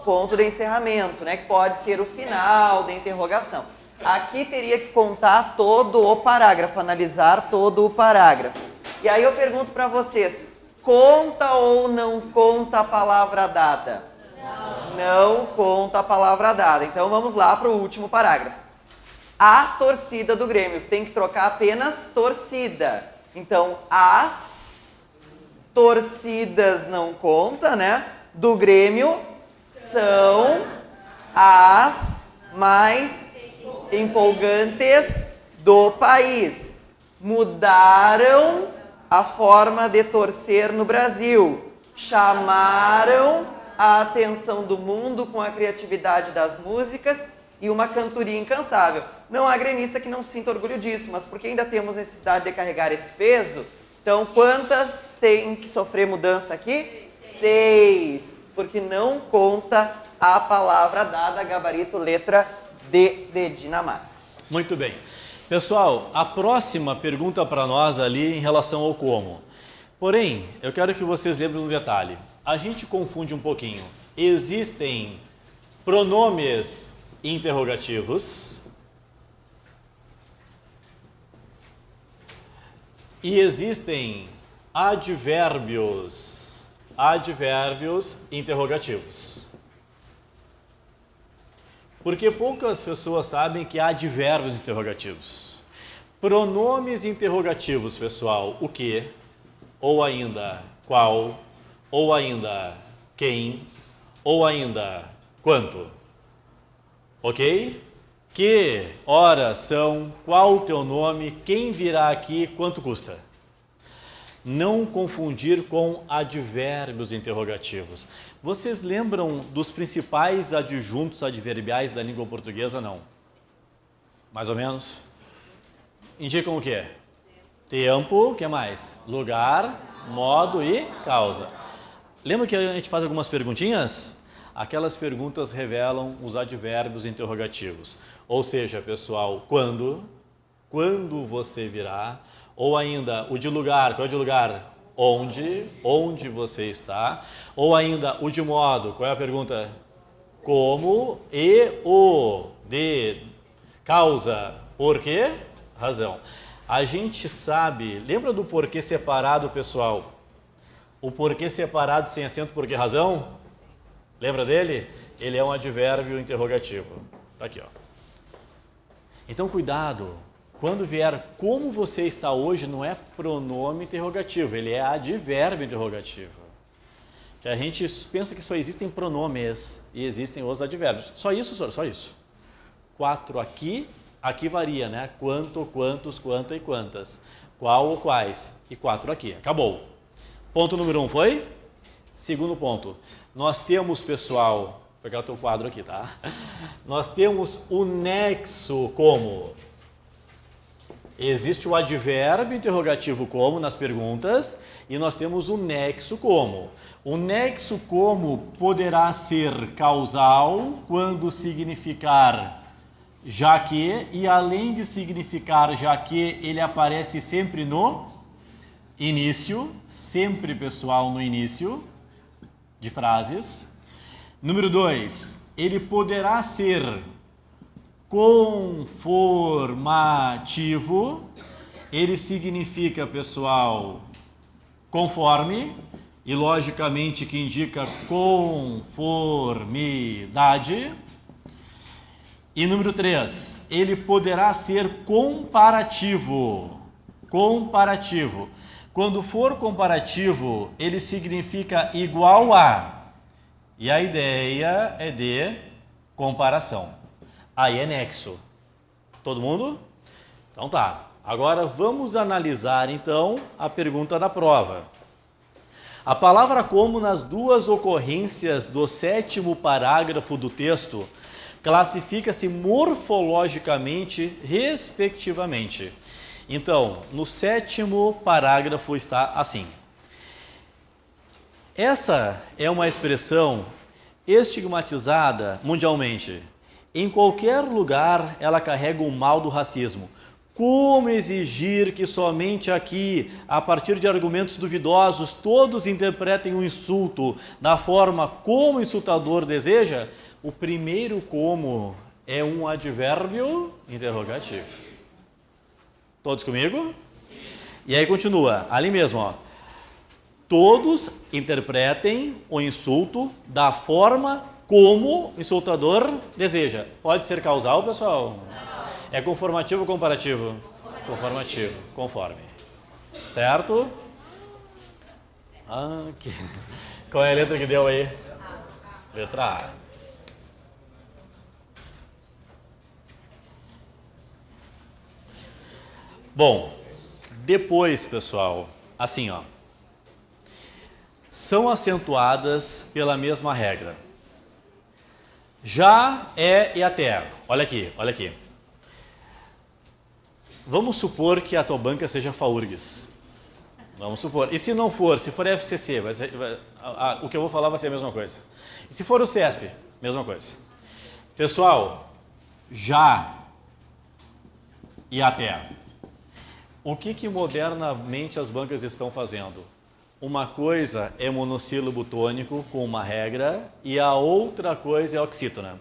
ponto de encerramento, né? Que pode ser o final da interrogação. Aqui teria que contar todo o parágrafo, analisar todo o parágrafo. E aí eu pergunto para vocês, conta ou não conta a palavra dada? Não conta a palavra dada. Então vamos lá para o último parágrafo. A torcida do Grêmio, tem que trocar apenas torcida. Então, as torcidas não conta, né? Do Grêmio são as mais empolgantes do país. Mudaram a forma de torcer no Brasil. Chamaram a atenção do mundo com a criatividade das músicas e uma cantoria incansável. Não há gremista que não sinta orgulho disso, mas porque ainda temos necessidade de carregar esse peso, então quantas tem que sofrer mudança aqui? 6, porque não conta a palavra dada, gabarito, letra D de Dinamarca. Muito bem. Pessoal, a próxima pergunta para nós ali em relação ao como. Porém, eu quero que vocês lembrem um detalhe. A gente confunde um pouquinho. Existem pronomes interrogativos e existem advérbios interrogativos. Porque poucas pessoas sabem que há advérbios interrogativos. Pronomes interrogativos, pessoal, o que, ou ainda qual, ou ainda quem, ou ainda quanto. Ok? Que, horas são, qual o teu nome, quem virá aqui, quanto custa. Não confundir com advérbios interrogativos. Vocês lembram dos principais adjuntos adverbiais da língua portuguesa, não? Mais ou menos? Indicam o quê? Tempo, o que mais? Lugar, modo e causa. Lembra que a gente faz algumas perguntinhas? Aquelas perguntas revelam os advérbios interrogativos. Ou seja, pessoal, quando você virá, ou ainda o de lugar, qual é o de lugar? Onde você está, ou ainda o de modo, qual é a pergunta? Como, e o de causa, por quê? Razão. A gente sabe, lembra do porquê separado, pessoal? O porquê separado sem acento, por que razão? Lembra dele? Ele é um advérbio interrogativo. Tá aqui, ó. Então, cuidado. Quando vier como você está hoje, não é pronome interrogativo, ele é advérbio interrogativo. Que a gente pensa que só existem pronomes e existem os advérbios. Só isso, senhor? Só isso. 4 aqui, aqui varia, né? Quanto, quantos, quanta e quantas. Qual ou quais. E 4 aqui. Acabou. Ponto número 1 foi? Segundo ponto. Nós temos, pessoal, vou pegar o teu quadro aqui, tá? Nós temos o nexo como... Existe o advérbio interrogativo como nas perguntas e nós temos o nexo como. O nexo como poderá ser causal quando significar já que, e além de significar já que, ele aparece sempre no início, sempre, pessoal, no início de frases. Número 2, ele poderá ser conformativo, ele significa, pessoal, conforme, e logicamente que indica conformidade. E número 3, ele poderá ser comparativo. Comparativo. Quando for comparativo, ele significa igual a. E a ideia é de comparação. Aí é nexo. Todo mundo? Então tá. Agora vamos analisar então a pergunta da prova. A palavra como nas duas ocorrências do 7º parágrafo do texto classifica-se morfologicamente, respectivamente. Então, no 7º parágrafo está assim. Essa é uma expressão estigmatizada mundialmente. Em qualquer lugar, ela carrega o mal do racismo. Como exigir que somente aqui, a partir de argumentos duvidosos, todos interpretem o insulto da forma como o insultador deseja? O primeiro como é um advérbio interrogativo. Todos comigo? Sim. E aí continua, ali mesmo, ó. Todos interpretem o insulto da forma como o insultador deseja. Pode ser causal, pessoal? Não. É conformativo ou comparativo? Conformativo, conforme. Certo? Aqui. Qual é a letra que deu aí? Letra A. Bom, depois, pessoal, assim, ó. São acentuadas pela mesma regra. Já, é e até. Olha aqui, olha aqui. Vamos supor que a tua banca seja FAURGS. Vamos supor. E se não for, se for FCC, o que eu vou falar vai ser a mesma coisa. E se for o CESP, mesma coisa. Pessoal, já e até. O que modernamente as bancas estão fazendo? uma coisa é monossílabo tônico com uma regra e a outra coisa é oxítona.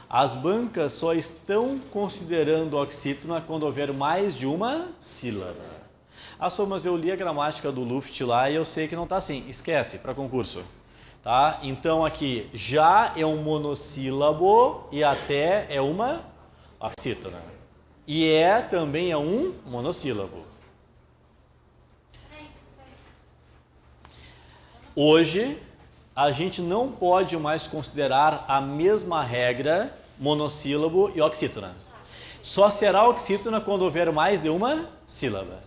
As bancas só estão considerando oxítona quando houver mais de uma sílaba. Ah, só, mas eu li a gramática do Luft lá e eu sei que não está assim. Esquece, para concurso. Tá? Então aqui já é um monossílabo e até é uma oxítona. E também é um monossílabo. Hoje, a gente não pode mais considerar a mesma regra monossílabo e oxítona. Só será oxítona quando houver mais de uma sílaba.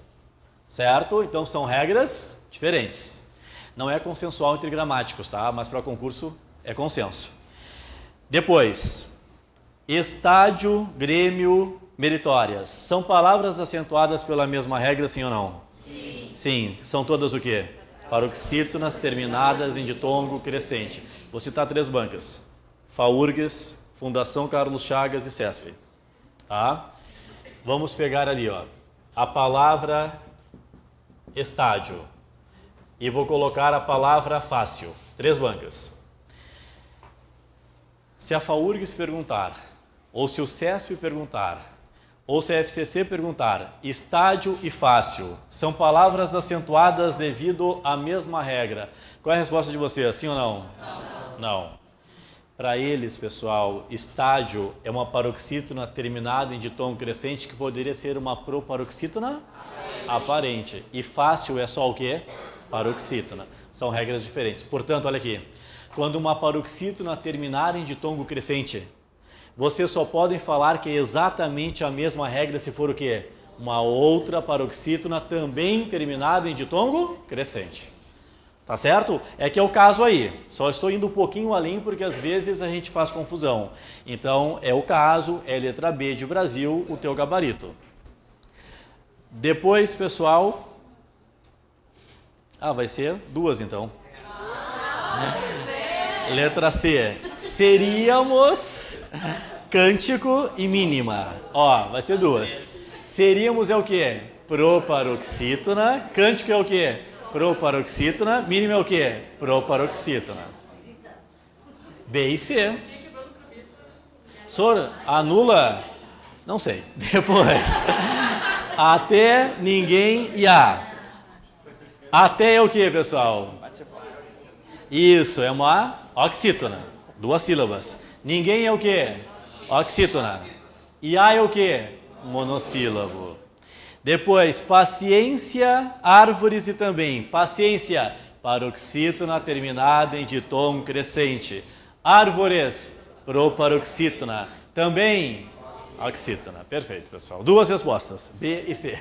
Certo? Então são regras diferentes. Não é consensual entre gramáticos, tá? Mas para concurso é consenso. Depois, estádio, grêmio, meritórias. São palavras acentuadas pela mesma regra, sim ou não? Sim. Sim. São todas o quê? Paroxítonas terminadas em ditongo crescente. Vou citar 3 bancas. FAURGS, Fundação Carlos Chagas e CESP. Tá? Vamos pegar ali, ó, a palavra estádio. E vou colocar a palavra fácil. 3 bancas. Se a FAURGS perguntar, ou se o CESP perguntar, ou se a FCC perguntar, estádio e fácil, são palavras acentuadas devido à mesma regra. Qual é a resposta de vocês? Sim ou não? Não. Para eles, pessoal, estádio é uma paroxítona terminada em ditongo crescente que poderia ser uma proparoxítona aparente. E fácil é só o quê? Paroxítona. São regras diferentes. Portanto, olha aqui. Quando uma paroxítona terminar em ditongo crescente, vocês só podem falar que é exatamente a mesma regra se for o quê? Uma outra paroxítona também terminada em ditongo crescente. Tá certo? É que é o caso aí. Só estou indo um pouquinho além porque às vezes a gente faz confusão. Então, é o caso, é letra B de Brasil, o teu gabarito. Depois, pessoal... vai ser 2 então. Letra C. Seríamos cântico e mínima. Vai ser 2. Seríamos é o quê? Proparoxítona. Cântico é o quê? Proparoxítona. Mínima é o quê? Proparoxítona. B e C. Sor, anula? Não sei. Depois. Até, ninguém e a. Até é o quê, pessoal? Isso, é uma oxítona. 2 sílabas. Ninguém é o quê? Oxítona. E a é o quê? Monossílabo. Depois, paciência, árvores e também. Paciência, paroxítona terminada em ditongo crescente. Árvores, proparoxítona. Também, oxítona. Perfeito, pessoal. 2 respostas, B e C.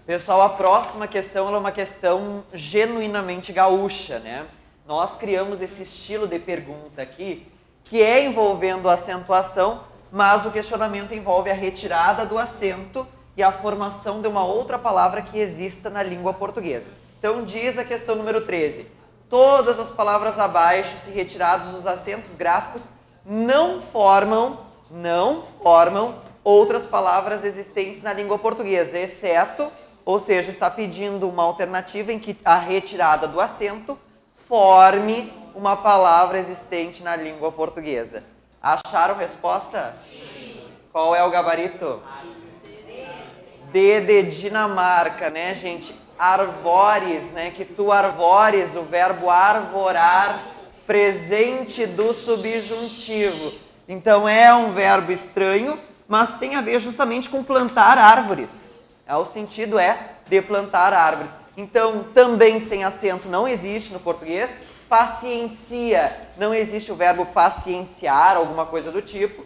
Pessoal, a próxima questão ela é uma questão genuinamente gaúcha, né? Nós criamos esse estilo de pergunta aqui, que é envolvendo acentuação, mas o questionamento envolve a retirada do acento e a formação de uma outra palavra que exista na língua portuguesa. Então diz a questão número 13. Todas as palavras abaixo, se retirados os acentos gráficos, não formam outras palavras existentes na língua portuguesa, exceto, ou seja, está pedindo uma alternativa em que a retirada do acento forme uma palavra existente na língua portuguesa. Acharam resposta? Sim. Qual é o gabarito? D de Dinamarca, né, gente? Arvores, né? Que tu arvores, o verbo arvorar, presente do subjuntivo. Então é um verbo estranho, mas tem a ver justamente com plantar árvores. O sentido é de plantar árvores. Então, também sem acento não existe no português. Paciencia, não existe o verbo pacienciar, alguma coisa do tipo.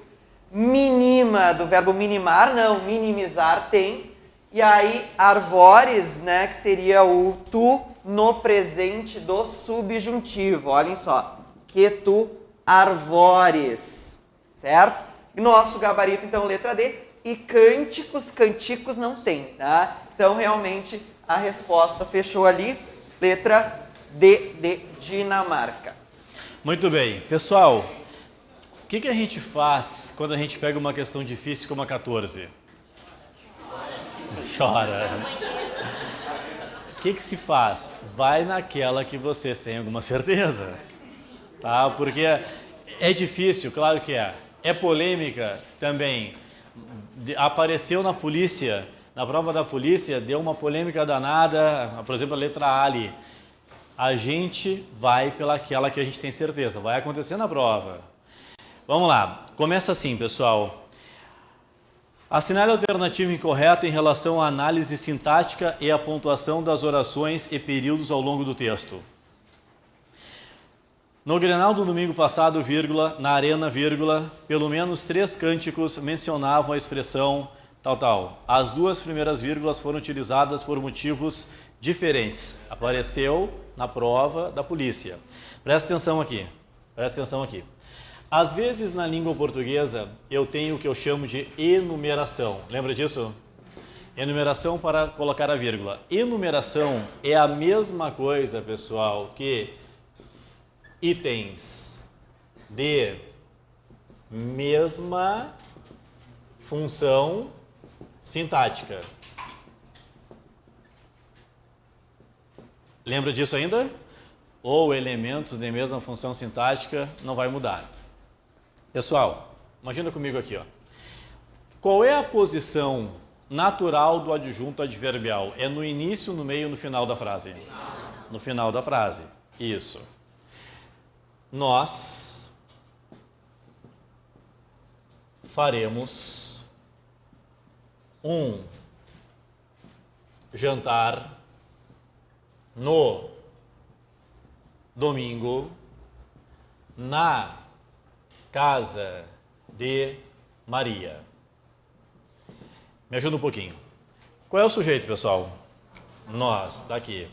Minima, do verbo minimar, não. Minimizar tem. E aí, arvores, né, que seria o tu no presente do subjuntivo. Olhem só. Que tu arvores. Certo? Nosso gabarito, então, letra D. E canticos não tem, tá? Então, realmente, a resposta fechou ali. Letra D de Dinamarca. Muito bem. Pessoal, o que a gente faz quando a gente pega uma questão difícil como a 14? Chora. que se faz? Vai naquela que vocês têm alguma certeza, tá? Porque é difícil, claro que é. É polêmica também. Apareceu na polícia, na prova da polícia, deu uma polêmica danada, por exemplo, a letra A ali. A gente vai pelaquela que a gente tem certeza, vai acontecer na prova. Vamos lá, começa assim, pessoal. Assinale a alternativa incorreta em relação à análise sintática e à pontuação das orações e períodos ao longo do texto. No Grenal do domingo passado, vírgula, na arena, vírgula, pelo menos 3 cânticos mencionavam a expressão tal. As 2 primeiras vírgulas foram utilizadas por motivos diferentes. Apareceu na prova da polícia. Presta atenção aqui. Às vezes, na língua portuguesa, eu tenho o que eu chamo de enumeração. Lembra disso? Enumeração para colocar a vírgula. Enumeração é a mesma coisa, pessoal, que itens de mesma função sintática. Lembra disso ainda? Ou elementos de mesma função sintática, não vai mudar. Pessoal, imagina comigo aqui, ó. Qual é a posição natural do adjunto adverbial? É no início, no meio, no final da frase? No final da frase. Isso. Nós faremos um jantar no domingo na casa de Maria. Me ajuda um pouquinho. Qual é o sujeito, pessoal? Nós, tá aqui.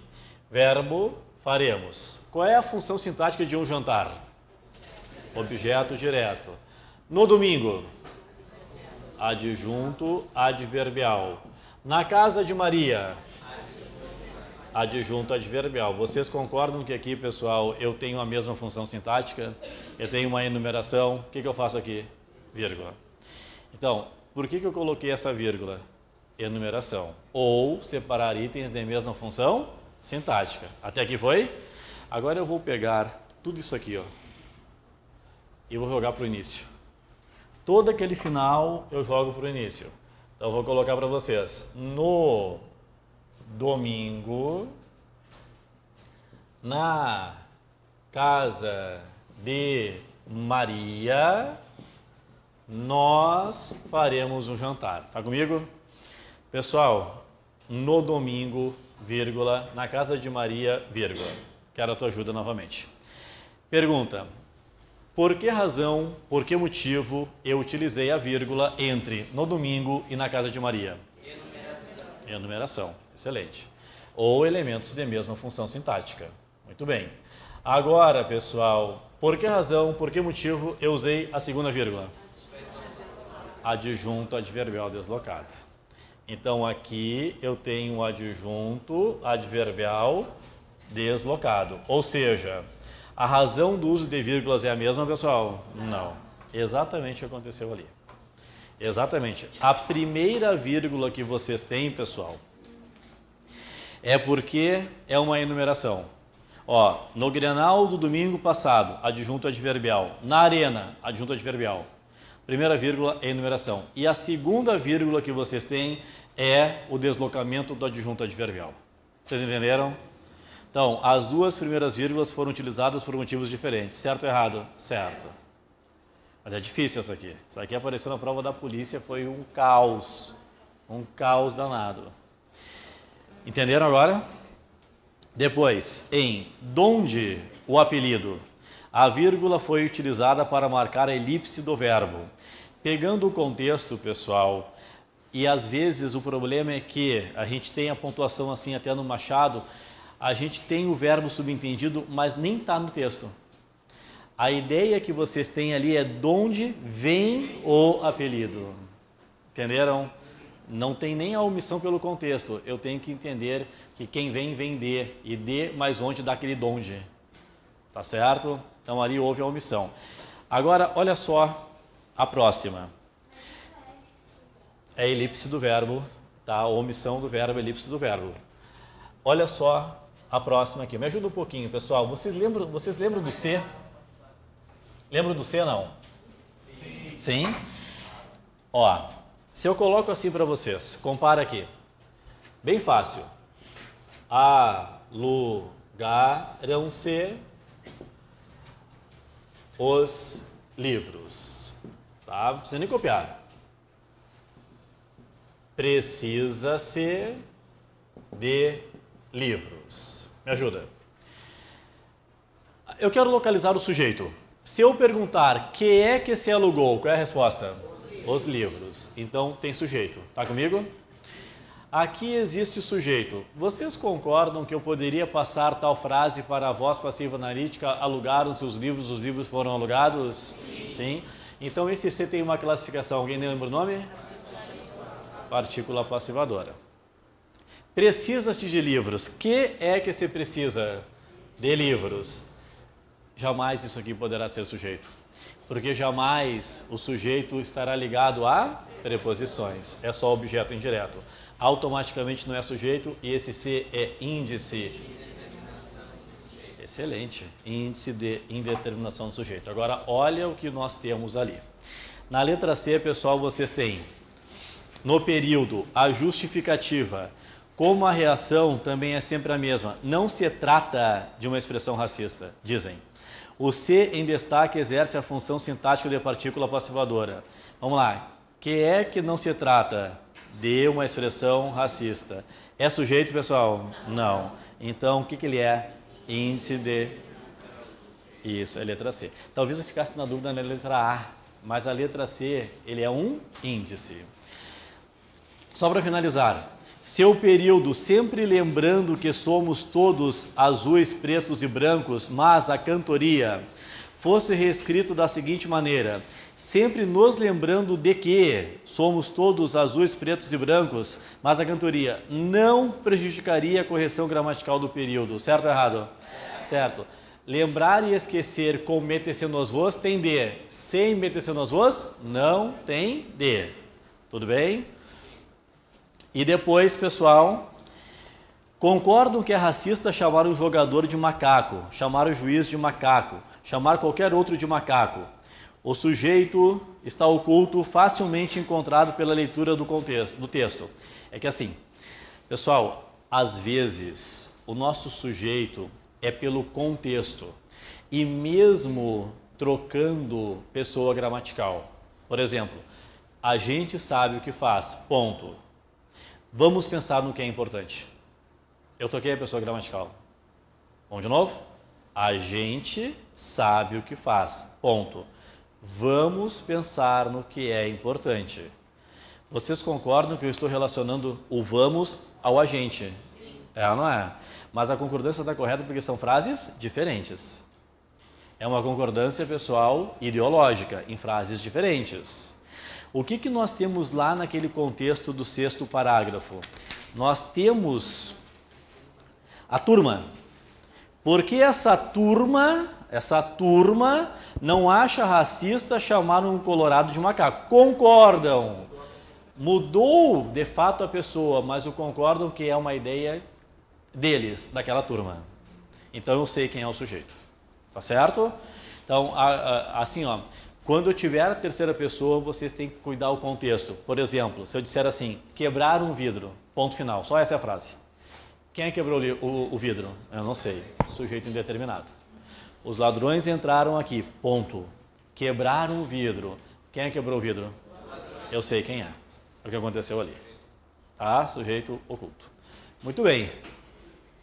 Verbo, faremos. Qual é a função sintática de um jantar? Objeto direto. No domingo, adjunto adverbial. Na casa de Maria, adjunto adverbial. Vocês concordam que aqui, pessoal, eu tenho a mesma função sintática? Eu tenho uma enumeração. O que eu faço aqui? Vírgula. Então, por que eu coloquei essa vírgula? Enumeração. Ou separar itens de mesma função sintática. Até aqui foi? Agora eu vou pegar tudo isso aqui, ó, e vou jogar para o início. Todo aquele final eu jogo para o início. Então eu vou colocar para vocês. No domingo, na casa de Maria, nós faremos um jantar. Tá comigo? Pessoal, no domingo, vírgula, na casa de Maria, vírgula. Quero a tua ajuda novamente. Pergunta: por que razão, por que motivo eu utilizei a vírgula entre no domingo e na casa de Maria? Enumeração. Excelente. Ou elementos de mesma função sintática. Muito bem. Agora, pessoal, por que razão, por que motivo eu usei a segunda vírgula? Adjunto adverbial deslocado. Então, aqui eu tenho o adjunto adverbial deslocado. Ou seja, a razão do uso de vírgulas é a mesma, pessoal? Não. Exatamente o que aconteceu ali. Exatamente. A primeira vírgula que vocês têm, pessoal, é porque é uma enumeração. Ó, no Grenal do domingo passado, adjunto adverbial. Na arena, adjunto adverbial. Primeira vírgula é enumeração. E a segunda vírgula que vocês têm é o deslocamento do adjunto adverbial. Vocês entenderam? Então, as 2 primeiras vírgulas foram utilizadas por motivos diferentes. Certo ou errado? Certo. Mas é difícil essa aqui. Isso aqui apareceu na prova da polícia, foi um caos. Um caos danado. Entenderam agora? Depois, em donde o apelido, a vírgula foi utilizada para marcar a elipse do verbo. Pegando o contexto, pessoal, e às vezes o problema é que a gente tem a pontuação assim até no Machado, a gente tem o verbo subentendido, mas nem está no texto. A ideia que vocês têm ali é de onde vem o apelido. Entenderam? Não tem nem a omissão pelo contexto. Eu tenho que entender que quem vem, vem de. E de mais onde dá aquele donde. Tá certo? Então ali houve a omissão. Agora, olha só a próxima. É a elipse do verbo, tá? A omissão do verbo, elipse do verbo. Olha só a próxima aqui. Me ajuda um pouquinho, pessoal. Vocês lembram do C? Lembram do C, não? Sim. Sim? Ó, se eu coloco assim para vocês, compara aqui. Bem fácil. Alugaram-se os livros. Tá? Não precisa nem copiar. Precisa-se de livros. Me ajuda. Eu quero localizar o sujeito. Se eu perguntar que é que se alugou, qual é a resposta? Os livros. Então tem sujeito. Tá comigo? Aqui existe sujeito. Vocês concordam que eu poderia passar tal frase para a voz passiva analítica? Alugaram-se os livros foram alugados? Sim. Sim. Então esse C tem uma classificação. Alguém lembra o nome? Partícula passivadora. Precisa-se de livros. Que é que se precisa? De livros. Jamais isso aqui poderá ser sujeito. Porque jamais o sujeito estará ligado a preposições. É só objeto indireto. Automaticamente não é sujeito e esse C é índice. Excelente. Índice de indeterminação do sujeito. Agora, olha o que nós temos ali. Na letra C, pessoal, vocês têm no período a justificativa. Como a reação também é sempre a mesma. Não se trata de uma expressão racista, dizem. O C em destaque exerce a função sintática de partícula passivadora. Vamos lá. Que é que não se trata de uma expressão racista? É sujeito, pessoal? Não. Então, o que ele é? Índice de... Isso, é letra C. Talvez eu ficasse na dúvida na letra A, mas a letra C, ele é um índice. Só para finalizar. Seu período, sempre lembrando que somos todos azuis, pretos e brancos, mas a cantoria fosse reescrito da seguinte maneira: sempre nos lembrando de que somos todos azuis, pretos e brancos, mas a cantoria não prejudicaria a correção gramatical do período. Certo ou errado? Certo. Lembrar e esquecer com MTC nos vos tem de. Sem MTC nos vos, não tem de. Tudo bem? E depois, pessoal, concordam que é racista chamar um jogador de macaco, chamar o juiz de macaco, chamar qualquer outro de macaco. O sujeito está oculto, facilmente encontrado pela leitura do texto. É que assim, pessoal, às vezes o nosso sujeito é pelo contexto. E mesmo trocando pessoa gramatical. Por exemplo, a gente sabe o que faz, ponto. Vamos pensar no que é importante. Eu troquei a pessoa gramatical. Vamos de novo? A gente sabe o que faz. Ponto. Vamos pensar no que é importante. Vocês concordam que eu estou relacionando o vamos ao agente? Sim. É ou não é? Mas a concordância está correta porque são frases diferentes. É uma concordância, pessoal, ideológica, em frases diferentes. O que nós temos lá naquele contexto do 6º parágrafo? Nós temos a turma. Por que essa turma não acha racista chamar um colorado de macaco? Concordam. Mudou de fato a pessoa, mas o concordam que é uma ideia deles, daquela turma. Então eu sei quem é o sujeito. Tá certo? Então, assim, ó. Quando eu tiver a terceira pessoa, vocês têm que cuidar o contexto. Por exemplo, se eu disser assim, quebrar um vidro, ponto final, só essa é a frase. Quem quebrou o vidro? Eu não sei, sujeito indeterminado. Os ladrões entraram aqui, ponto. Quebraram o vidro. Quem quebrou o vidro? Eu sei quem é. É o que aconteceu ali. Tá? Sujeito oculto. Muito bem.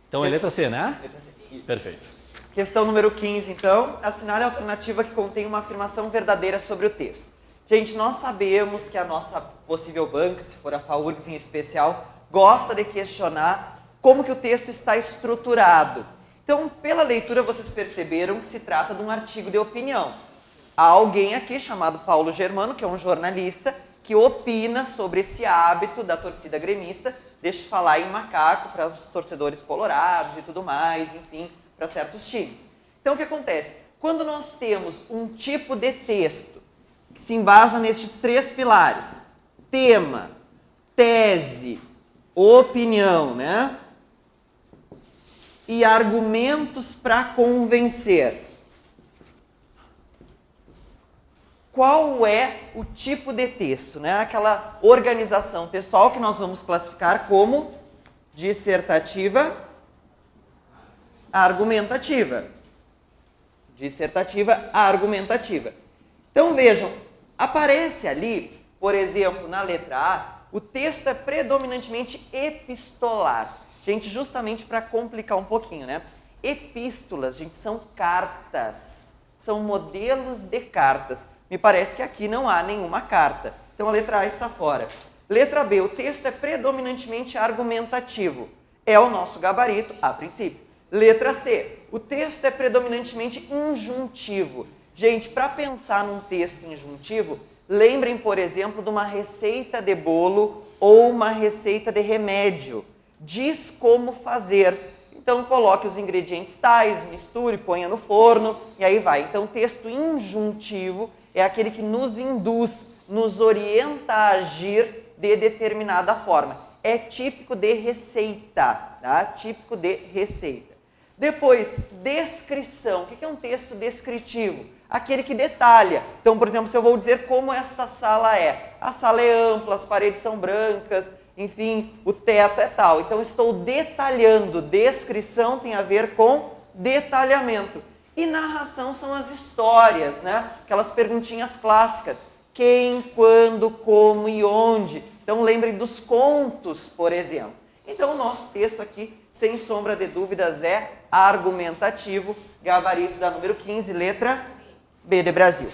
Então é letra C, né? Letra C. Isso. Perfeito. Questão número 15, então, assinale a alternativa que contém uma afirmação verdadeira sobre o texto. Gente, nós sabemos que a nossa possível banca, se for a FAURGS em especial, gosta de questionar como que o texto está estruturado. Então, pela leitura, vocês perceberam que se trata de um artigo de opinião. Há alguém aqui chamado Paulo Germano, que é um jornalista, que opina sobre esse hábito da torcida gremista de falar em macaco para os torcedores colorados e tudo mais, enfim, para certos times. Então, o que acontece? Quando nós temos um tipo de texto que se embasa nestes 3 pilares, tema, tese, opinião, né? e argumentos para convencer. Qual é o tipo de texto, né? Aquela organização textual que nós vamos classificar como dissertativa argumentativa. Dissertativa argumentativa. Então vejam, aparece ali, por exemplo, na letra A, o texto é predominantemente epistolar. Gente, justamente para complicar um pouquinho, né? Epístolas, gente, são cartas, são modelos de cartas. Me parece que aqui não há nenhuma carta. Então a letra A está fora. Letra B, o texto é predominantemente argumentativo. É o nosso gabarito, a princípio. Letra C, o texto é predominantemente injuntivo. Gente, para pensar num texto injuntivo, lembrem, por exemplo, de uma receita de bolo ou uma receita de remédio. Diz como fazer. Então, coloque os ingredientes tais, misture, ponha no forno e aí vai. Então, o texto injuntivo é aquele que nos induz, nos orienta a agir de determinada forma. É típico de receita, tá? Típico de receita. Depois, descrição. O que é um texto descritivo? Aquele que detalha. Então, por exemplo, se eu vou dizer como esta sala é. A sala é ampla, as paredes são brancas, enfim, o teto é tal. Então, estou detalhando. Descrição tem a ver com detalhamento. E narração são as histórias, né? Aquelas perguntinhas clássicas. Quem, quando, como e onde. Então, lembrem dos contos, por exemplo. Então, o nosso texto aqui, sem sombra de dúvidas, é argumentativo. Gabarito da número 15, letra B de Brasil.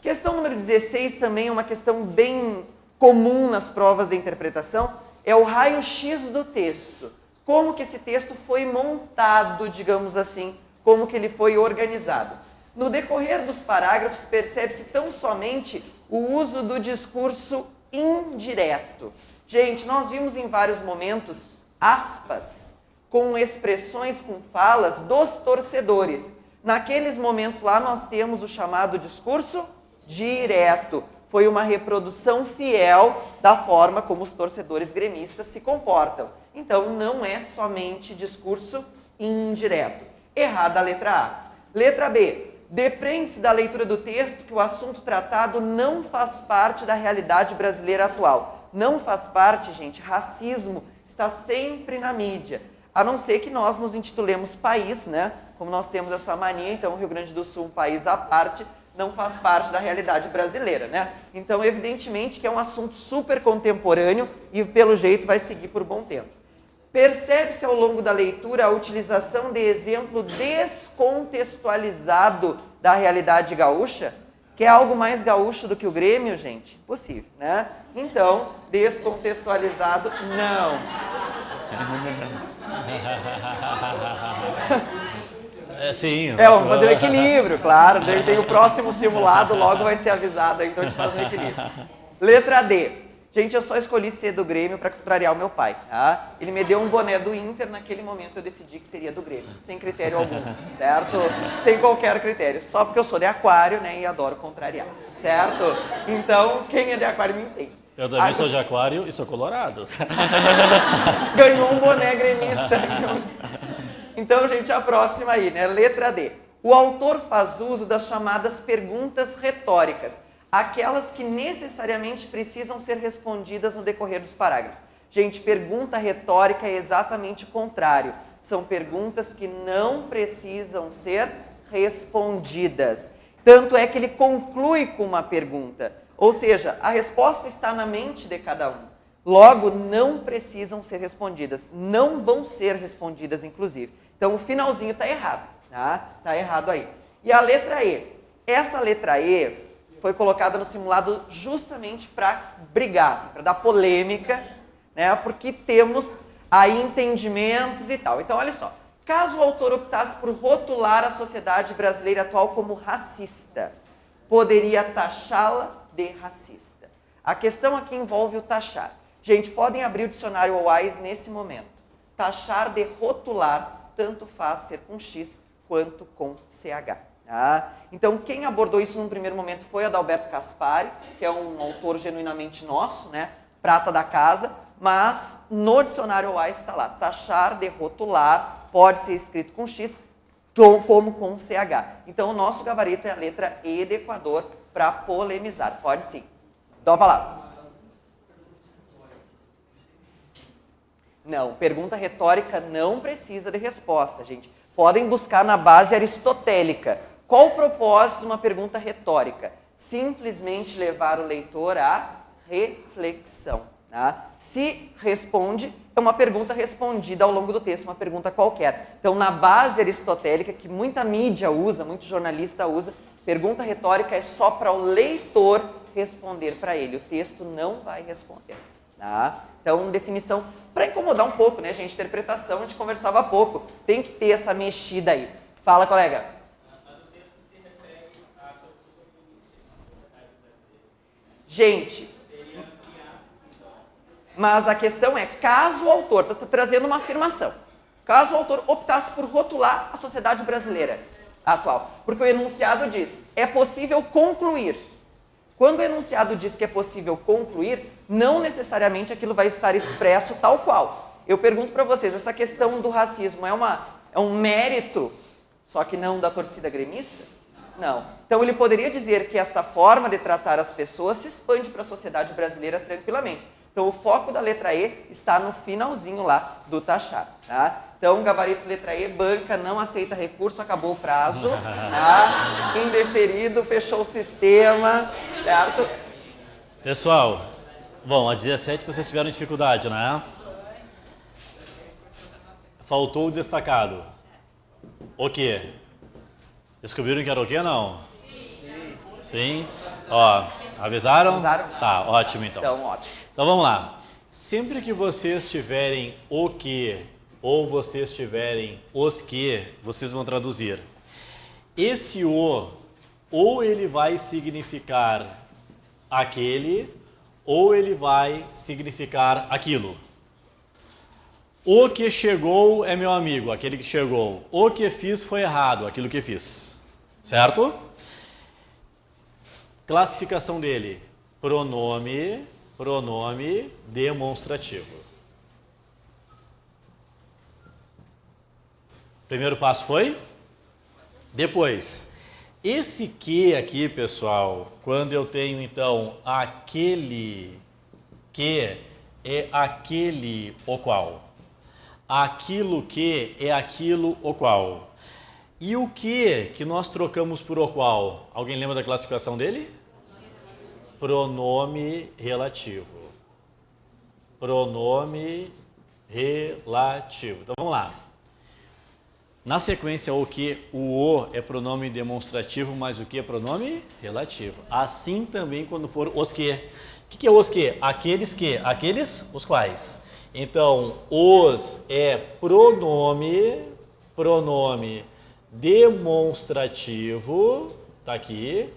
Questão número 16 também é uma questão bem comum nas provas de interpretação, é o raio-x do texto. Como que esse texto foi montado, digamos assim, como que ele foi organizado. No decorrer dos parágrafos, percebe-se tão somente o uso do discurso indireto. Gente, nós vimos em vários momentos aspas com expressões, com falas dos torcedores. Naqueles momentos lá nós temos o chamado discurso direto. Foi uma reprodução fiel da forma como os torcedores gremistas se comportam. Então não é somente discurso indireto. Errada a letra A. Letra B. Depreende-se da leitura do texto que o assunto tratado não faz parte da realidade brasileira atual. Não faz parte, gente, racismo está sempre na mídia. A não ser que nós nos intitulemos país, né? Como nós temos essa mania, então o Rio Grande do Sul, um país à parte, não faz parte da realidade brasileira, né? Então, evidentemente que é um assunto super contemporâneo e, pelo jeito, vai seguir por bom tempo. Percebe-se ao longo da leitura a utilização de exemplo descontextualizado da realidade gaúcha, que é algo mais gaúcho do que o Grêmio, gente? Impossível, né? Então, descontextualizado, não. Sim. Vamos fazer um equilíbrio, claro. Daí tem o próximo simulado, logo vai ser avisado, então a gente faz um equilíbrio. Letra D. Gente, eu só escolhi ser do Grêmio para contrariar o meu pai, tá? Ele me deu um boné do Inter, naquele momento eu decidi que seria do Grêmio, sem critério algum, certo? Sem qualquer critério, só porque eu sou de aquário, né, e adoro contrariar, certo? Então, quem é de aquário me entende. Eu também sou de aquário e sou colorado. Ganhou um boné gremista. Então, gente, a próxima aí, né? Letra D. O autor faz uso das chamadas perguntas retóricas, aquelas que necessariamente precisam ser respondidas no decorrer dos parágrafos. Gente, pergunta retórica é exatamente o contrário. São perguntas que não precisam ser respondidas. Tanto é que ele conclui com uma pergunta. Ou seja, a resposta está na mente de cada um. Logo, não precisam ser respondidas. Não vão ser respondidas, inclusive. Então, o finalzinho está errado. Tá? Tá errado aí. E a letra E. Essa letra E foi colocada no simulado justamente para brigar, assim, para dar polêmica, né? Porque temos aí entendimentos e tal. Então, olha só. Caso o autor optasse por rotular a sociedade brasileira atual como racista, poderia taxá-la de racista. A questão aqui envolve o taxar. Gente, podem abrir o dicionário OAIS nesse momento. Taxar de rotular, tanto faz ser com X quanto com CH. Tá? Então, quem abordou isso num primeiro momento foi Adalberto Caspari, que é um autor genuinamente nosso, né? Prata da casa, mas no dicionário OA está lá, taxar de rotular, pode ser escrito com X, como com CH. Então, o nosso gabarito é a letra E de Equador para polemizar. Pode sim. Dá a palavra. Não, pergunta retórica não precisa de resposta, gente. Podem buscar na base aristotélica. Qual o propósito de uma pergunta retórica? Simplesmente levar o leitor à reflexão. Tá? Se responde, é uma pergunta respondida ao longo do texto, uma pergunta qualquer. Então, na base aristotélica, que muita mídia usa, muito jornalista usa, pergunta retórica é só para o leitor responder para ele. O texto não vai responder. Tá? Então, definição, para incomodar um pouco, né, gente? Interpretação, a gente conversava há pouco. Tem que ter essa mexida aí. Fala, colega. Gente, mas a questão é, caso o autor, está trazendo uma afirmação, caso o autor optasse por rotular a sociedade brasileira atual, porque o enunciado diz, é possível concluir. Quando o enunciado diz que é possível concluir, não necessariamente aquilo vai estar expresso tal qual. Eu pergunto para vocês, essa questão do racismo é um mérito, só que não da torcida gremista? Não. Então ele poderia dizer que esta forma de tratar as pessoas se expande para a sociedade brasileira tranquilamente. Então o foco da letra E está no finalzinho lá do taxar. Tá? Então gabarito letra E, banca, não aceita recurso, acabou o prazo. Tá? Indeferido, fechou o sistema. Certo? Pessoal, bom, a 17 vocês tiveram dificuldade, né? Faltou o destacado. O quê? Descobriram que era o quê, não? Sim. Ó, avisaram? Avisaram? Tá, ótimo então. Então, ótimo. Então vamos lá. Sempre que vocês tiverem o que ou vocês tiverem os que, vocês vão traduzir. Esse o, ou ele vai significar aquele, ou ele vai significar aquilo. O que chegou é meu amigo, aquele que chegou. O que fiz foi errado, aquilo que fiz. Certo? Classificação dele. Pronome demonstrativo. Primeiro passo foi? Depois, esse que aqui, pessoal, quando eu tenho então aquele que é aquele o qual. Aquilo que é aquilo o qual. E o que nós trocamos por o qual? Alguém lembra da classificação dele? Pronome relativo. Pronome relativo. Então vamos lá. Na sequência, o é pronome demonstrativo, mas o que é pronome relativo. Assim também quando for os que. O que é os que? Aqueles que. Aqueles, os quais. Então, os é pronome demonstrativo, tá aqui.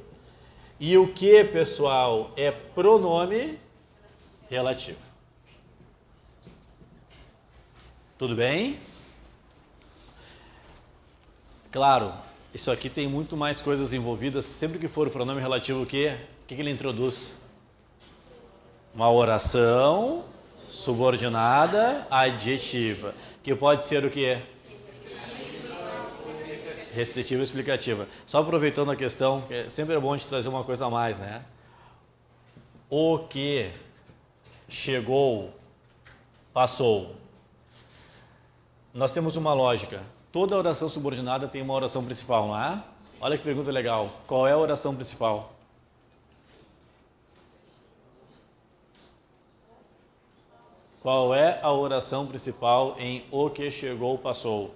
E o que, pessoal, é pronome relativo. Tudo bem? Claro, isso aqui tem muito mais coisas envolvidas. Sempre que for o pronome relativo, o que ele introduz? Uma oração subordinada adjetiva, que pode ser o quê? Restritiva e explicativa. Só aproveitando a questão, que sempre é bom a gente trazer uma coisa a mais, né? O que chegou, passou. Nós temos uma lógica. Toda oração subordinada tem uma oração principal, não é? Olha que pergunta legal. Qual é a oração principal? Qual é a oração principal em o que chegou, passou?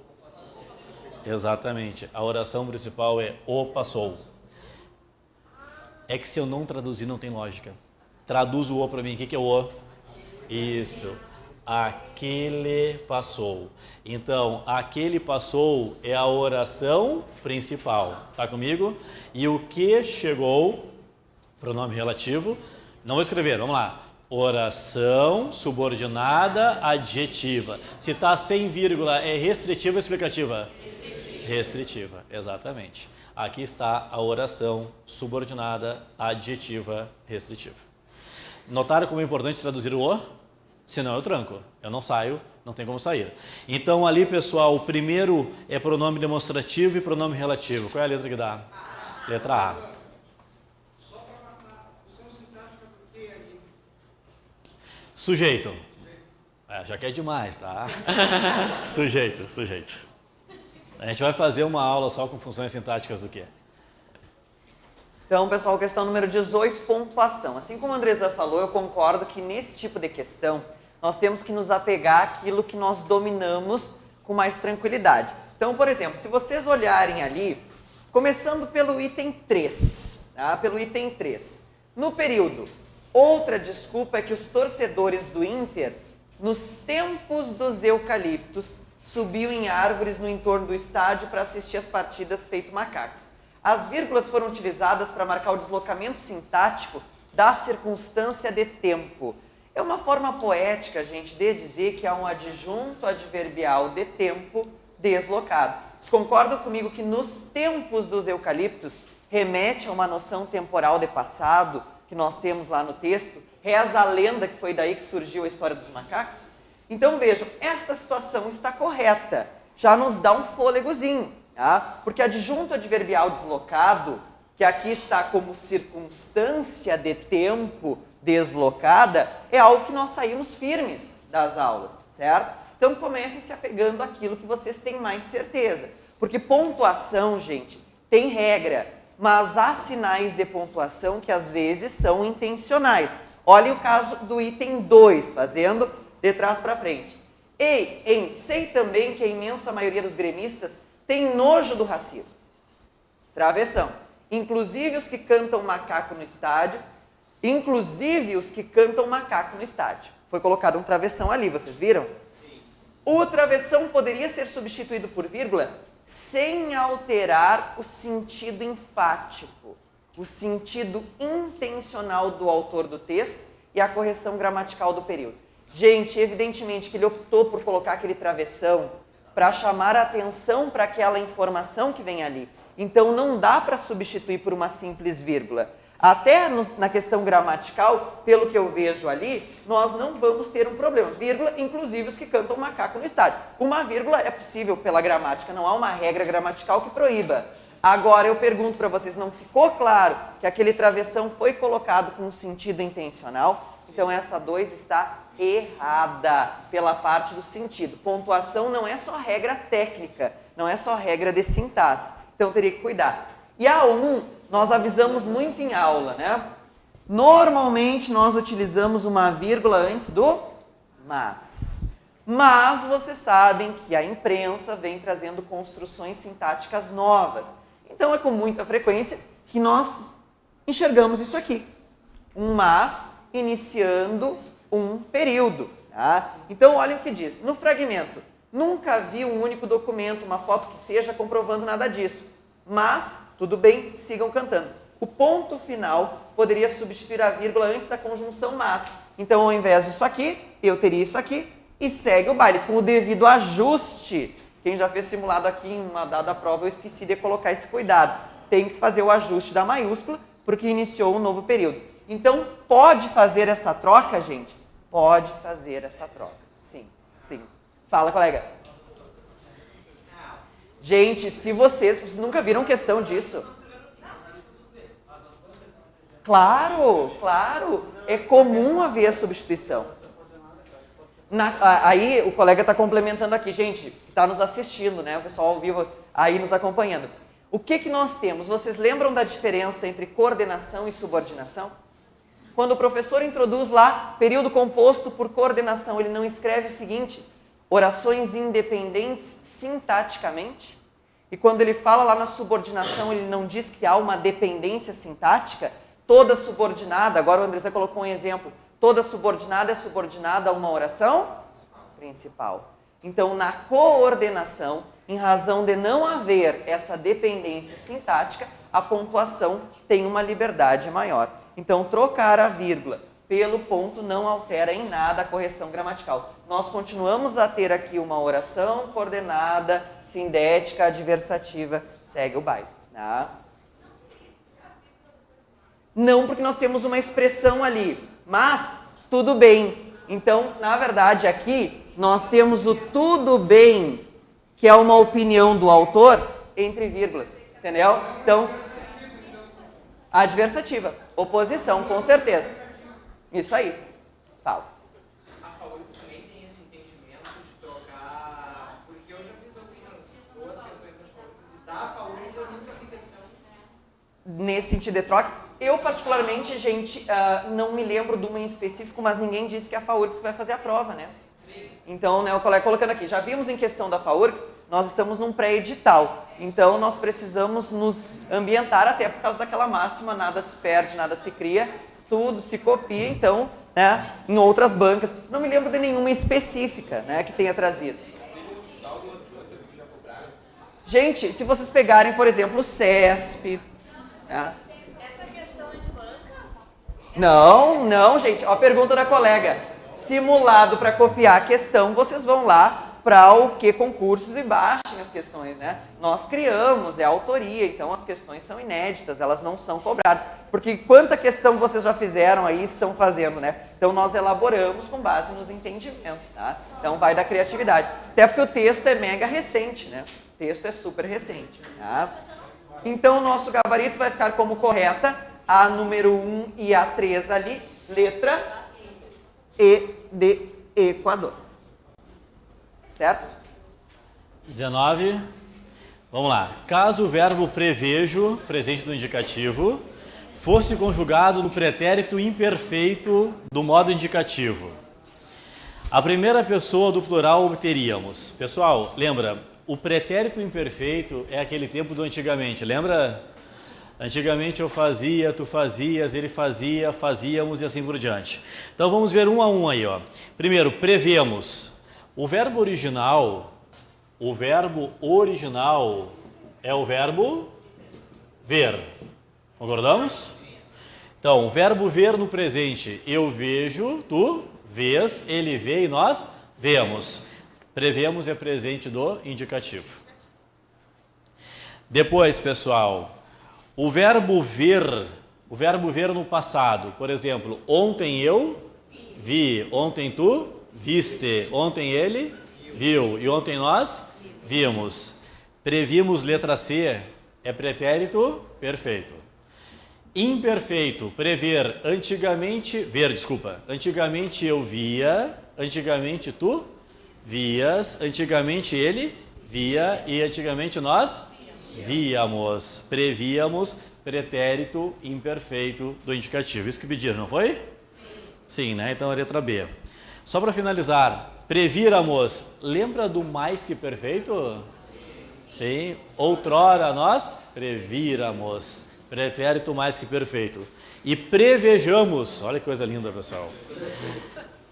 Exatamente. A oração principal é o passou. É que se eu não traduzir, não tem lógica. Traduz o o para mim. O que é o o? Isso. Aquele passou. Então, aquele passou é a oração principal. Tá comigo? E o que chegou, pronome relativo. Não vou escrever, vamos lá. Oração subordinada adjetiva. Se está sem vírgula, é restritiva ou explicativa? Restritiva, exatamente. Aqui está a oração subordinada adjetiva restritiva. Notaram como é importante traduzir o o? senão eu tranco. Eu não saio, não tem como sair. Então ali, pessoal, o primeiro é pronome demonstrativo e pronome relativo. Qual é a letra que dá? Letra A. Só para matar, função sintática do que ali? Sujeito. Já que é demais, tá? Sujeito. A gente vai fazer uma aula só com funções sintáticas do que? Então, pessoal, questão número 18, pontuação. Assim como a Andresa falou, eu concordo que nesse tipo de questão, nós temos que nos apegar àquilo que nós dominamos com mais tranquilidade. Então, por exemplo, se vocês olharem ali, começando pelo item 3, tá? Pelo item 3. No período, outra desculpa é que os torcedores do Inter, nos tempos dos eucaliptos, subiam em árvores no entorno do estádio para assistir as partidas feito macacos. As vírgulas foram utilizadas para marcar o deslocamento sintático da circunstância de tempo. É uma forma poética, gente, de dizer que há um adjunto adverbial de tempo deslocado. Vocês concordam comigo que nos tempos dos eucaliptos remete a uma noção temporal de passado que nós temos lá no texto? Reza a lenda que foi daí que surgiu a história dos macacos? Então vejam, esta situação está correta, já nos dá um fôlegozinho, tá? Porque adjunto adverbial deslocado, que aqui está como circunstância de tempo deslocada, é algo que nós saímos firmes das aulas, certo? Então comecem se apegando àquilo que vocês têm mais certeza. Porque pontuação, gente, tem regra, mas há sinais de pontuação que às vezes são intencionais. Olhem o caso do item 2, fazendo de trás para frente. Sei também que a imensa maioria dos gremistas tem nojo do racismo. Travessão. Inclusive os que cantam macaco no estádio. Foi colocado um travessão ali, vocês viram? Sim. O travessão poderia ser substituído por vírgula sem alterar o sentido enfático, o sentido intencional do autor do texto e a correção gramatical do período. Gente, evidentemente que ele optou por colocar aquele travessão para chamar a atenção para aquela informação que vem ali. Então não dá para substituir por uma simples vírgula. Até na questão gramatical, pelo que eu vejo ali, nós não vamos ter um problema. Vírgula, inclusive os que cantam macaco no estádio. Uma vírgula é possível pela gramática, não há uma regra gramatical que proíba. Agora eu pergunto para vocês, não ficou claro que aquele travessão foi colocado com um sentido intencional? Então essa 2 está errada pela parte do sentido. Pontuação não é só regra técnica, não é só regra de sintaxe. Então teria que cuidar. E a 1, nós avisamos muito em aula, né? Normalmente nós utilizamos uma vírgula antes do mas. Mas vocês sabem que a imprensa vem trazendo construções sintáticas novas. Então é com muita frequência que nós enxergamos isso aqui. Um mas iniciando um período. Tá? Então olhem o que diz. No fragmento, nunca vi um único documento, uma foto que seja comprovando nada disso. Mas, tudo bem, sigam cantando. O ponto final poderia substituir a vírgula antes da conjunção mas. Então, ao invés disso aqui, eu teria isso aqui e segue o baile, com o devido ajuste. Quem já fez simulado aqui em uma dada prova, eu esqueci de colocar esse cuidado. Tem que fazer o ajuste da maiúscula, porque iniciou um novo período. Então, pode fazer essa troca, gente? Pode fazer essa troca. Sim, sim. Fala, colega. Gente, se vocês nunca viram questão disso? Claro, claro. É comum haver a substituição. Aí o colega está complementando aqui, gente, que está nos assistindo, né? O pessoal ao vivo aí nos acompanhando. O que nós temos? Vocês lembram da diferença entre coordenação e subordinação? Quando o professor introduz lá período composto por coordenação, ele não escreve o seguinte: orações independentes sintaticamente. E quando ele fala lá na subordinação, ele não diz que há uma dependência sintática. Toda subordinada, agora o Andressa colocou um exemplo, toda subordinada é subordinada a uma oração principal. Então, na coordenação, em razão de não haver essa dependência sintática, a pontuação tem uma liberdade maior. Então, trocar a vírgula pelo ponto não altera em nada a correção gramatical. Nós continuamos a ter aqui uma oração coordenada, sindética, adversativa, segue o baile. Tá? Não, porque nós temos uma expressão ali, mas tudo bem. Então, na verdade, aqui nós temos o tudo bem, que é uma opinião do autor, entre vírgulas, entendeu? Então, adversativa, oposição, com certeza. Isso aí. Fala. A Faúrdes também tem esse entendimento de trocar, porque eu já fiz duas questões da Faúrdes e da Faúrdes eu nunca vi questão. Nesse sentido de troca, eu particularmente, gente, não me lembro de uma em específico, mas ninguém disse que é a Faúrdes que vai fazer a prova, né? Sim. Então, né, o colega colocando aqui, já vimos em questão da Faúrdes, nós estamos num pré-edital, então nós precisamos nos ambientar até por causa daquela máxima, nada se perde, nada se cria, tudo se copia, então, né, em outras bancas, não me lembro de nenhuma específica, né, que tenha trazido. Gente, se vocês pegarem, por exemplo, o CESP, né? Essa questão é de banca? Não, gente, ó a pergunta da colega. Simulado para copiar a questão, vocês vão lá para o que concursos e baixem as questões, né? Nós criamos, é autoria, então as questões são inéditas, elas não são cobradas. Porque quanta questão vocês já fizeram aí, estão fazendo, né? Então nós elaboramos com base nos entendimentos, tá? Então vai da criatividade. Até porque o texto é mega recente, né? O texto é super recente, tá? Então o nosso gabarito vai ficar como correta a número 1 e a 3 ali, letra E de Equador. Certo? 19. Vamos lá. Caso o verbo prevejo, presente do indicativo, fosse conjugado no pretérito imperfeito do modo indicativo, a primeira pessoa do plural obteríamos. Pessoal, lembra, o pretérito imperfeito é aquele tempo do antigamente, lembra? Antigamente eu fazia, tu fazias, ele fazia, fazíamos e assim por diante. Então vamos ver um a um aí, ó. Primeiro, prevemos. O verbo original é o verbo ver. Concordamos? Então, o verbo ver no presente, eu vejo, tu vês, ele vê e nós vemos. Prevemos é presente do indicativo. Depois, pessoal, o verbo ver no passado, por exemplo, ontem eu vi, ontem tu viste, ontem ele viu e ontem nós vimos. Previmos, letra C, é pretérito perfeito. Imperfeito, prever, antigamente eu via, antigamente tu vias, antigamente ele via e antigamente nós víamos, prevíamos, pretérito imperfeito do indicativo. Isso que pediram, não foi? Sim, né? Então a letra B. Só para finalizar, prevíramos, lembra do mais que perfeito? Sim. Outrora nós prevíramos, pretérito mais que perfeito. E prevejamos, olha que coisa linda, pessoal.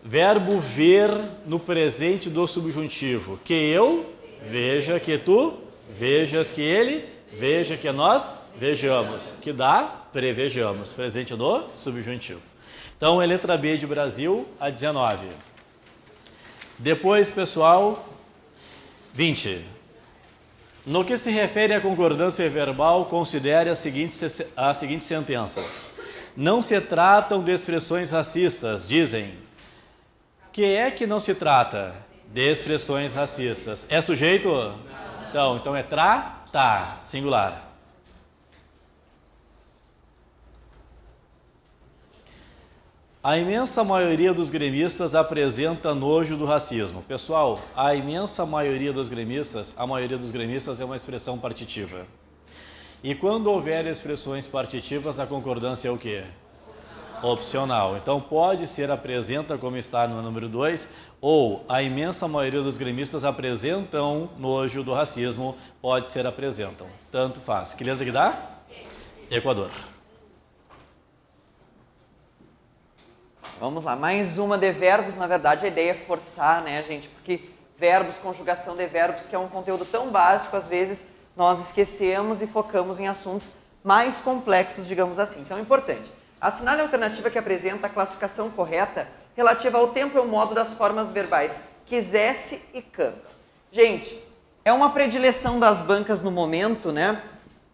Verbo ver no presente do subjuntivo. Que eu veja, que tu vejas, que ele veja, que nós vejamos. Que dá, prevejamos. Presente do subjuntivo. Então, é letra B de Brasil, a 19. Depois, pessoal, 20. No que se refere à concordância verbal, considere as seguintes sentenças. Não se tratam de expressões racistas, dizem. Que é que não se trata de expressões racistas? É sujeito? Não. Então é tratar, singular. A imensa maioria dos gremistas apresenta nojo do racismo. Pessoal, a imensa maioria dos gremistas, a maioria dos gremistas é uma expressão partitiva. E quando houver expressões partitivas, a concordância é o quê? Opcional. Então pode ser apresenta, como está no número 2, ou a imensa maioria dos gremistas apresentam nojo do racismo, pode ser apresentam. Tanto faz. Que letra que dá? Equador. Vamos lá, mais uma de verbos. Na verdade, a ideia é forçar, né, gente? Porque verbos, conjugação de verbos, que é um conteúdo tão básico, às vezes nós esquecemos e focamos em assuntos mais complexos, digamos assim. Então é importante. Assinale a alternativa que apresenta a classificação correta relativa ao tempo e ao modo das formas verbais quisesse e canta. Gente, é uma predileção das bancas no momento, né?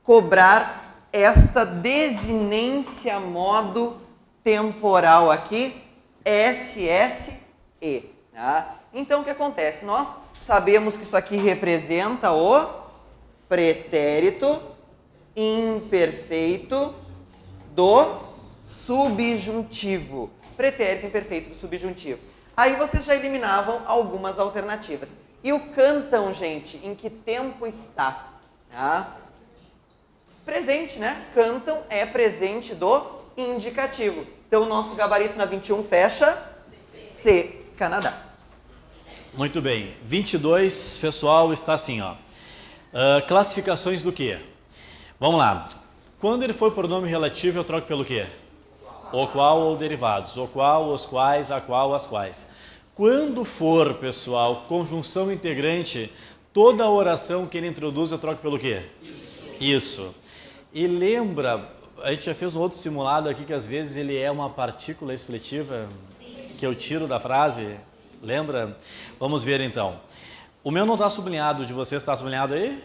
Cobrar esta desinência modo temporal aqui, SS e. Tá? Então, o que acontece? Nós sabemos que isso aqui representa o pretérito imperfeito do subjuntivo. Pretérito imperfeito do subjuntivo. Aí vocês já eliminavam algumas alternativas. E o cantam, gente, em que tempo está? Tá? Presente, né? Cantam é presente do indicativo. Então, o nosso gabarito na 21 fecha C, Canadá. Muito bem. 22, pessoal, está assim, ó. Classificações do quê? Vamos lá. Quando ele for pronome relativo, eu troco pelo quê? O qual ou derivados. O qual, os quais, a qual, as quais. Quando for, pessoal, conjunção integrante, toda a oração que ele introduz, eu troco pelo quê? Isso. E lembra, a gente já fez um outro simulado aqui que às vezes ele é uma partícula expletiva que eu tiro da frase. Lembra? Vamos ver então. O meu não está sublinhado, de vocês está sublinhado aí?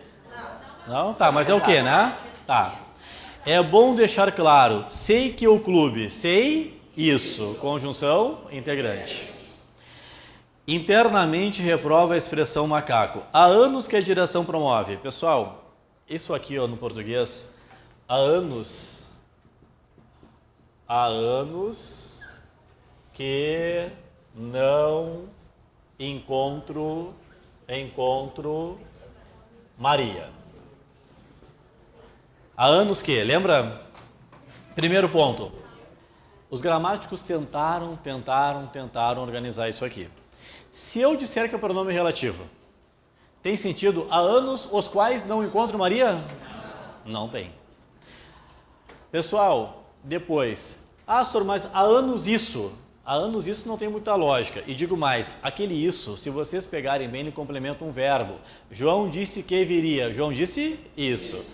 Não? Tá, mas é o quê, né? Tá. É bom deixar claro, sei que o clube, sei isso, conjunção integrante. Internamente reprova a expressão macaco. Há anos que a direção promove. Pessoal, isso aqui ó, no português, há anos que não encontro Maria. Há anos que, lembra? Primeiro ponto. Os gramáticos tentaram organizar isso aqui. Se eu disser que é pronome relativo, tem sentido há anos os quais não encontro Maria? Não tem. Pessoal, depois, Sor, mas há anos isso. Há anos isso não tem muita lógica. E digo mais, aquele isso, se vocês pegarem bem, ele complementa um verbo. João disse que viria. João disse isso.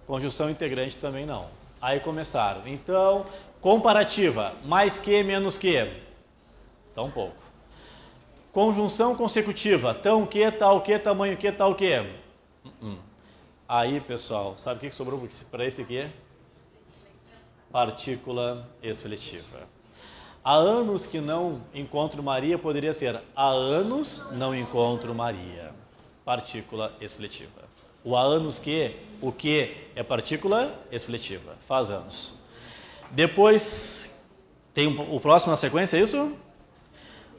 Conjunção integrante também não. Aí começaram. Então, comparativa, mais que, menos que. Tão pouco. Conjunção consecutiva, tão que, tal que, tamanho que, tal que. Aí, pessoal, sabe o que sobrou para esse aqui? Partícula expletiva. Há anos que não encontro Maria, poderia ser há anos não encontro Maria. Partícula expletiva. O há anos que, o que é partícula expletiva. Faz anos. Depois, tem o próximo na sequência, é isso?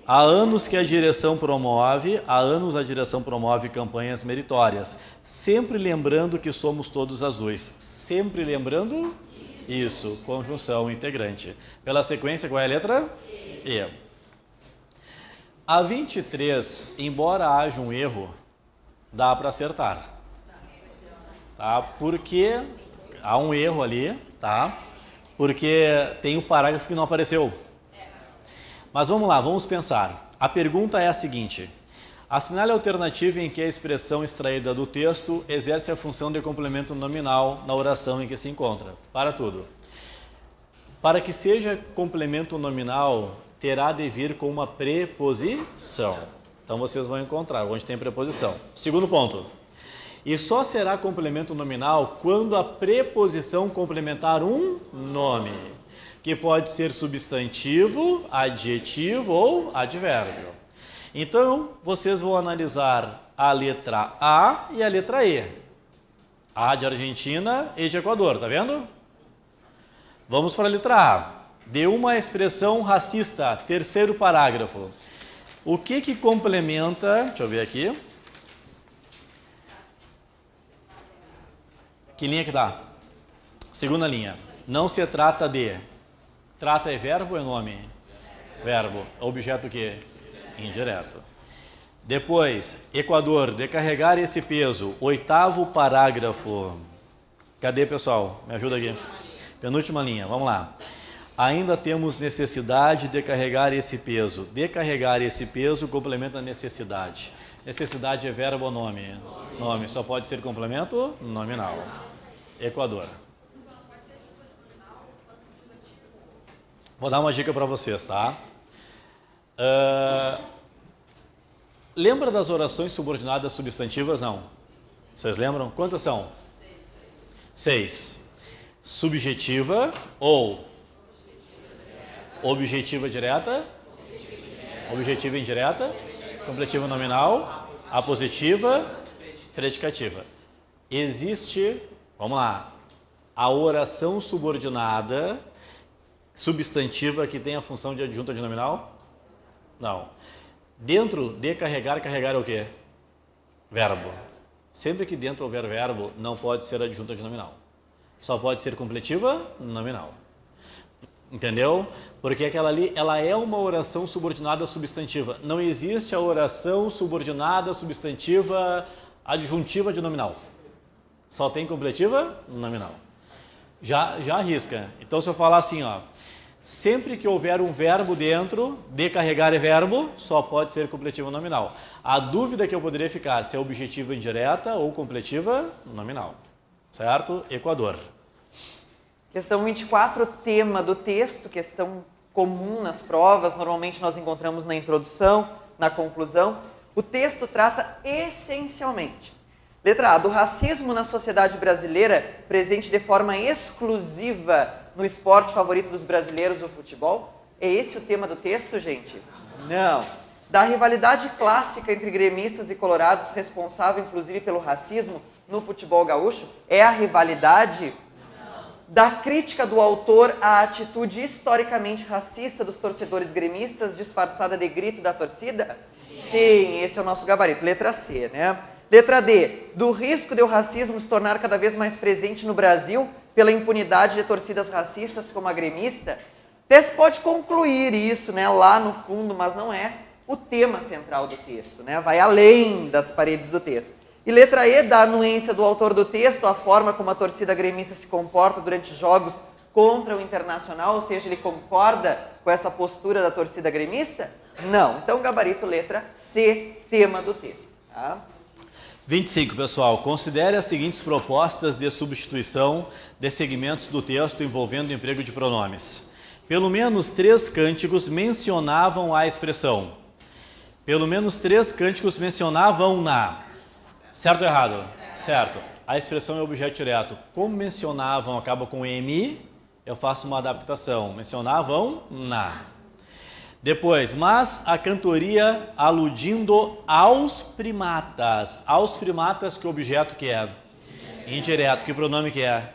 Há anos que a direção promove, campanhas meritórias. Sempre lembrando que somos todos azuis. Sempre lembrando isso, conjunção integrante. Pela sequência, qual é a letra? E. A 23, embora haja um erro, dá para acertar. Tá? Porque há um erro ali, tá? Porque tem um parágrafo que não apareceu. Mas vamos lá, vamos pensar. A pergunta é a seguinte. Assinale a alternativa em que a expressão extraída do texto exerce a função de complemento nominal na oração em que se encontra. Para tudo. Para que seja complemento nominal, terá de vir com uma preposição. Então vocês vão encontrar onde tem preposição. Segundo ponto. E só será complemento nominal quando a preposição complementar um nome, que pode ser substantivo, adjetivo ou advérbio. Então, vocês vão analisar a letra A e a letra E. A de Argentina e de Equador, tá vendo? Vamos para a letra A. De uma expressão racista, terceiro parágrafo. O que complementa, deixa eu ver aqui. Que linha que dá? Segunda linha. Não se trata de. Trata é verbo ou é nome? Verbo. Objeto o quê? Indireto. Depois, Equador, de carregar esse peso. Oitavo parágrafo. Cadê, pessoal? Me ajuda aqui. Penúltima linha, vamos lá. Ainda temos necessidade de carregar esse peso. De carregar esse peso complementa a necessidade. Necessidade é verbo ou nome? Nome. Só pode ser complemento nominal. Equador. Vou dar uma dica para vocês, tá? Lembra das orações subordinadas substantivas? Não. Vocês lembram? Quantas são? 6. Subjetiva ou objetiva direta? Objetiva indireta, completiva nominal, apositiva, predicativa. Existe, vamos lá, a oração subordinada substantiva que tem a função de adjunta de nominal? Não. Dentro de carregar, carregar é o quê? Verbo. Sempre que dentro houver verbo, não pode ser adjunta de nominal. Só pode ser completiva nominal. Entendeu? Porque aquela ali, ela é uma oração subordinada substantiva. Não existe a oração subordinada substantiva adjuntiva de nominal. Só tem completiva nominal. Já arrisca. Então, se eu falar assim, ó, sempre que houver um verbo dentro, de carregar é verbo, só pode ser completiva nominal. A dúvida que eu poderia ficar se é objetiva indireta ou completiva nominal. Certo? Equador. Questão 24, tema do texto, questão comum nas provas, normalmente nós encontramos na introdução, na conclusão. O texto trata essencialmente, letra A, do racismo na sociedade brasileira, presente de forma exclusiva no esporte favorito dos brasileiros, o futebol. É esse o tema do texto, gente? Não. Da rivalidade clássica entre gremistas e colorados, responsável inclusive pelo racismo no futebol gaúcho, é a rivalidade da crítica do autor à atitude historicamente racista dos torcedores gremistas, disfarçada de grito da torcida? Sim, esse é o nosso gabarito, letra C, né? Letra D, do risco de o racismo se tornar cada vez mais presente no Brasil pela impunidade de torcidas racistas como a gremista? Até se pode concluir isso, né, lá no fundo, mas não é o tema central do texto, né? Vai além das paredes do texto. E letra E, da anuência do autor do texto, a forma como a torcida gremista se comporta durante jogos contra o Internacional, ou seja, ele concorda com essa postura da torcida gremista? Não. Então, gabarito letra C, tema do texto. Tá? 25, pessoal. Considere as seguintes propostas de substituição de segmentos do texto envolvendo o emprego de pronomes. Pelo menos 3 cânticos mencionavam a expressão. Pelo menos 3 cânticos mencionavam na... Certo ou errado? Certo. A expressão é objeto direto. Como mencionavam acaba com M, eu faço uma adaptação. Mencionavam na. Depois, mas a cantoria aludindo aos primatas. Aos primatas, que objeto que é? Indireto. Que pronome que é?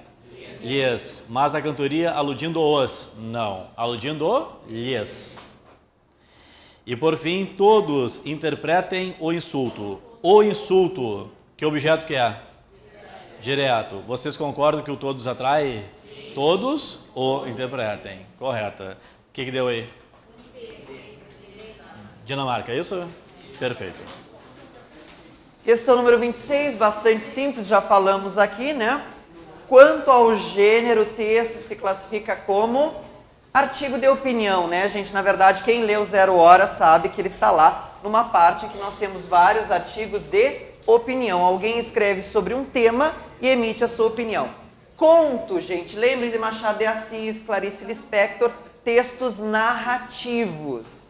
Lhes. Mas a cantoria aludindo os? Não. Aludindo lhes. E por fim, todos interpretem o insulto. O insulto, que objeto que é? Direto. Vocês concordam que o todos atrai? Sim. Todos o interpretem. Correta. O que deu aí? Dinamarca, é isso? Perfeito. Questão número 26, bastante simples, já falamos aqui, né? Quanto ao gênero, o texto se classifica como artigo de opinião, né, gente? Na verdade, quem leu 0 Hora sabe que ele está lá numa parte em que nós temos vários artigos de opinião. Alguém escreve sobre um tema e emite a sua opinião. Conto, gente, lembrem de Machado de Assis, Clarice Lispector, textos narrativos.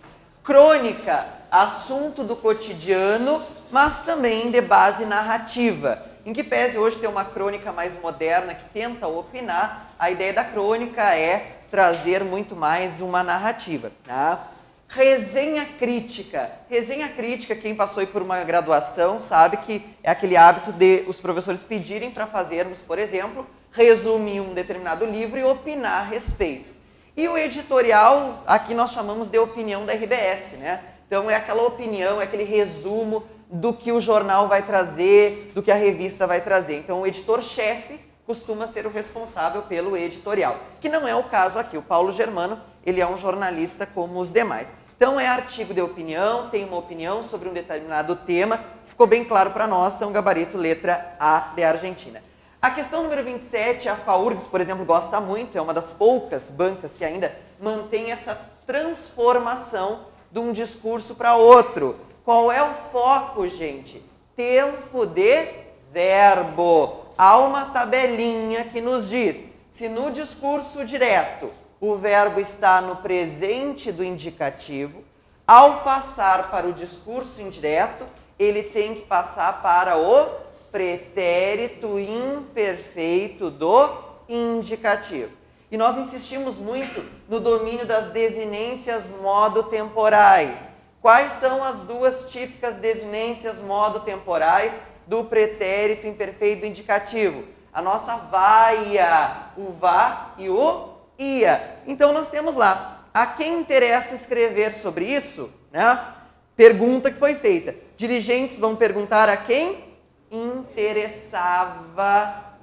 Crônica, assunto do cotidiano, mas também de base narrativa. Em que pese hoje ter uma crônica mais moderna que tenta opinar, a ideia da crônica é trazer muito mais uma narrativa, tá? Resenha crítica. Resenha crítica, quem passou aí por uma graduação sabe que é aquele hábito de os professores pedirem para fazermos, por exemplo, resumir um determinado livro e opinar a respeito. E o editorial, aqui nós chamamos de opinião da RBS, né? Então é aquela opinião, é aquele resumo do que o jornal vai trazer, do que a revista vai trazer. Então o editor-chefe costuma ser o responsável pelo editorial, que não é o caso aqui. O Paulo Germano, ele é um jornalista como os demais. Então é artigo de opinião, tem uma opinião sobre um determinado tema, ficou bem claro para nós, então gabarito letra A de Argentina. A questão número 27, a FAURGS, por exemplo, gosta muito, é uma das poucas bancas que ainda mantém essa transformação de um discurso para outro. Qual é o foco, gente? Tempo de verbo. Há uma tabelinha que nos diz, se no discurso direto o verbo está no presente do indicativo, ao passar para o discurso indireto, ele tem que passar para o pretérito imperfeito do indicativo. E nós insistimos muito no domínio das desinências modo-temporais. Quais são as duas típicas desinências modo-temporais do pretérito imperfeito indicativo? A nossa vaia, o vá e o ia. Então nós temos lá, a quem interessa escrever sobre isso, né? Pergunta que foi feita. Dirigentes vão perguntar a quem interessava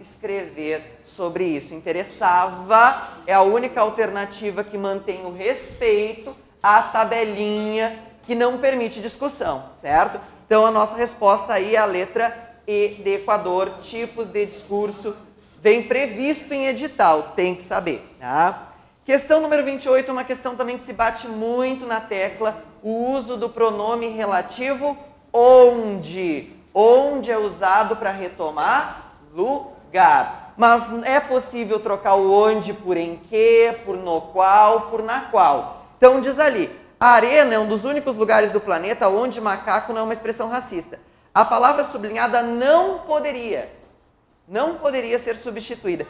escrever sobre isso. Interessava é a única alternativa que mantém o respeito à tabelinha que não permite discussão, certo? Então a nossa resposta aí é a letra E de Equador, tipos de discurso, vem previsto em edital, tem que saber, tá? Questão número 28, uma questão também que se bate muito na tecla, o uso do pronome relativo onde. Onde é usado para retomar lugar. Mas é possível trocar o onde por em que, por no qual, por na qual. Então diz ali, a arena é um dos únicos lugares do planeta onde macaco não é uma expressão racista. A palavra sublinhada não poderia ser substituída.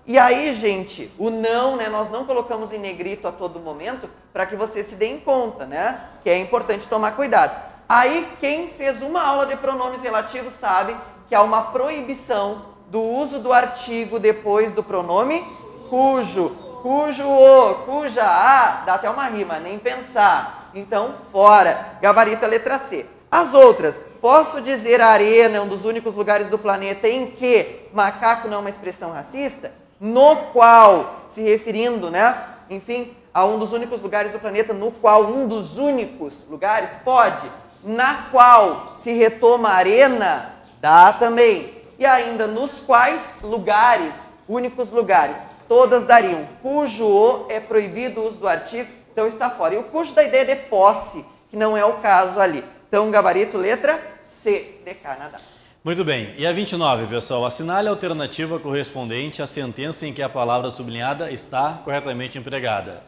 E aí, gente, o não, né, nós não colocamos em negrito a todo momento para que vocês se deem conta, né, que é importante tomar cuidado. Aí, quem fez uma aula de pronomes relativos sabe que há uma proibição do uso do artigo depois do pronome cujo. Cujo o, cuja a, dá até uma rima, nem pensar. Então, fora. Gabarito é letra C. As outras, posso dizer a arena é um dos únicos lugares do planeta em que macaco não é uma expressão racista? No qual, se referindo, né, enfim, a um dos únicos lugares do planeta no qual, um dos únicos lugares, pode. Na qual se retoma a arena, dá também. E ainda nos quais lugares, únicos lugares, todas dariam. Cujo o é proibido o uso do artigo, então está fora. E o cujo da ideia de posse, que não é o caso ali. Então, gabarito, letra C, de Canadá. Muito bem. E a 29, pessoal? Assinale a alternativa correspondente à sentença em que a palavra sublinhada está corretamente empregada.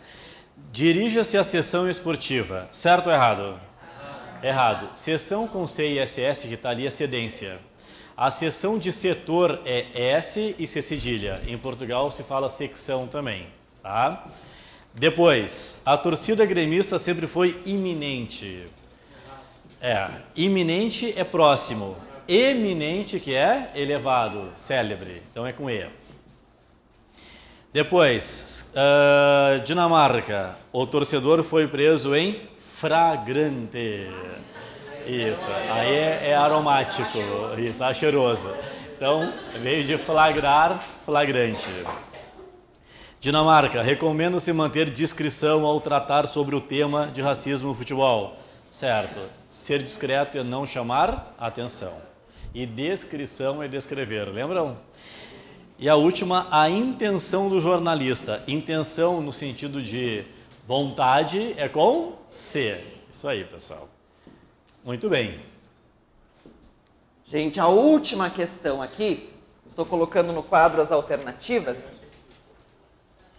Dirija-se à sessão esportiva. Certo ou errado? Errado. Seção com C e SS, que está ali, é cedência. A seção de setor é S e C cedilha. Em Portugal se fala secção também, tá? Depois, a torcida gremista sempre foi iminente. Iminente é próximo. Eminente, que é elevado, célebre. Então é com E. Depois, Dinamarca. O torcedor foi preso em flagrante. Isso, aí é aromático, isso, tá cheiroso. Então, veio de flagrar, flagrante. Dinamarca, recomenda-se manter discrição ao tratar sobre o tema de racismo no futebol. Certo, ser discreto é não chamar atenção. E descrição é descrever, lembram? E a última, a intenção do jornalista. Intenção no sentido de vontade é com C. Isso aí, pessoal. Muito bem. Gente, a última questão aqui, estou colocando no quadro as alternativas.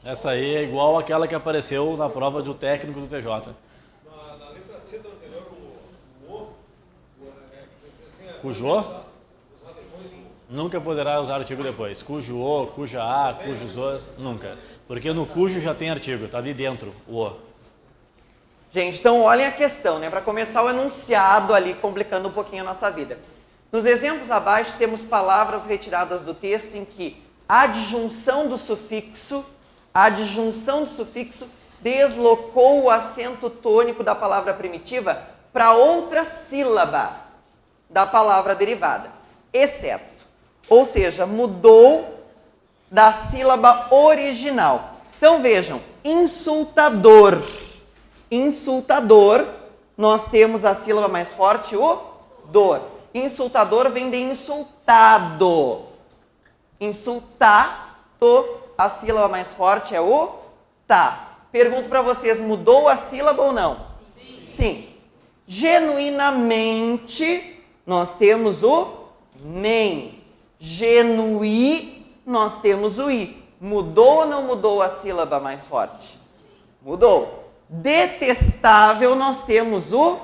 Essa aí é igual àquela que apareceu na prova do técnico do TJ. Na letra C da anterior, o Cujo? Nunca poderá usar artigo depois. Cujo o, cuja a, cujos os, nunca. Porque no cujo já tem artigo, tá ali dentro, o o. Gente, então olhem a questão, né? Para começar o enunciado ali, complicando um pouquinho a nossa vida. Nos exemplos abaixo temos palavras retiradas do texto em que a adjunção do sufixo deslocou o acento tônico da palavra primitiva para outra sílaba da palavra derivada, exceto. Ou seja, mudou da sílaba original. Então vejam, insultador. Insultador, nós temos a sílaba mais forte, o dor. Insultador vem de insultado. Insultado, a sílaba mais forte é o tá. Pergunto para vocês, mudou a sílaba ou não? Sim. Genuinamente, nós temos o nem. Genuí, nós temos o i. Mudou ou não mudou a sílaba mais forte? Mudou. Detestável, nós temos o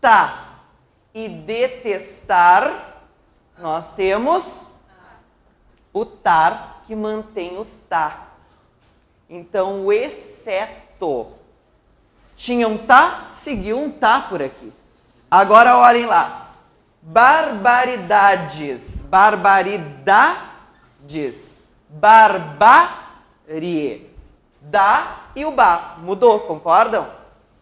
tá. E detestar, nós temos o tar, que mantém o tá. Então, o exceto. Tinha um tá, seguiu um tá por aqui. Agora olhem lá. Barbaridades. Barbaridades. Barbarie. Dá e o ba. Mudou, concordam?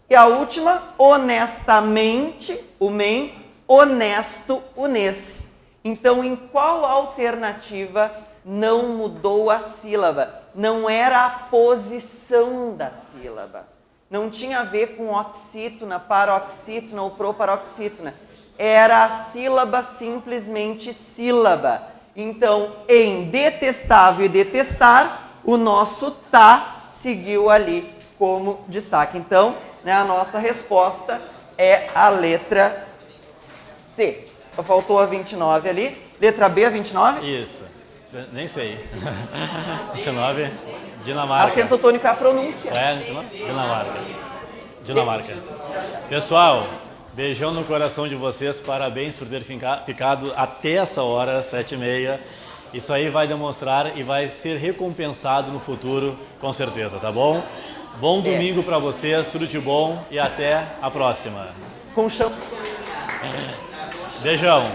E a última, honestamente, o men, honesto, unes. Então, em qual alternativa não mudou a sílaba? Não era a posição da sílaba. Não tinha a ver com oxítona, paroxítona ou proparoxítona. Era a sílaba simplesmente sílaba. Então, em detestável e detestar, o nosso tá seguiu ali como destaque. Então, né, a nossa resposta é a letra C. Só faltou a 29 ali. Letra B, a 29? Isso. Nem sei. 29, Dinamarca. Acento tônico é a pronúncia. É, Dinamarca. Dinamarca. Pessoal, beijão no coração de vocês. Parabéns por ter ficado até essa hora, 7h30. Isso aí vai demonstrar e vai ser recompensado no futuro, com certeza, tá bom? Bom domingo para vocês, tudo de bom e até a próxima. Com chão. Beijão.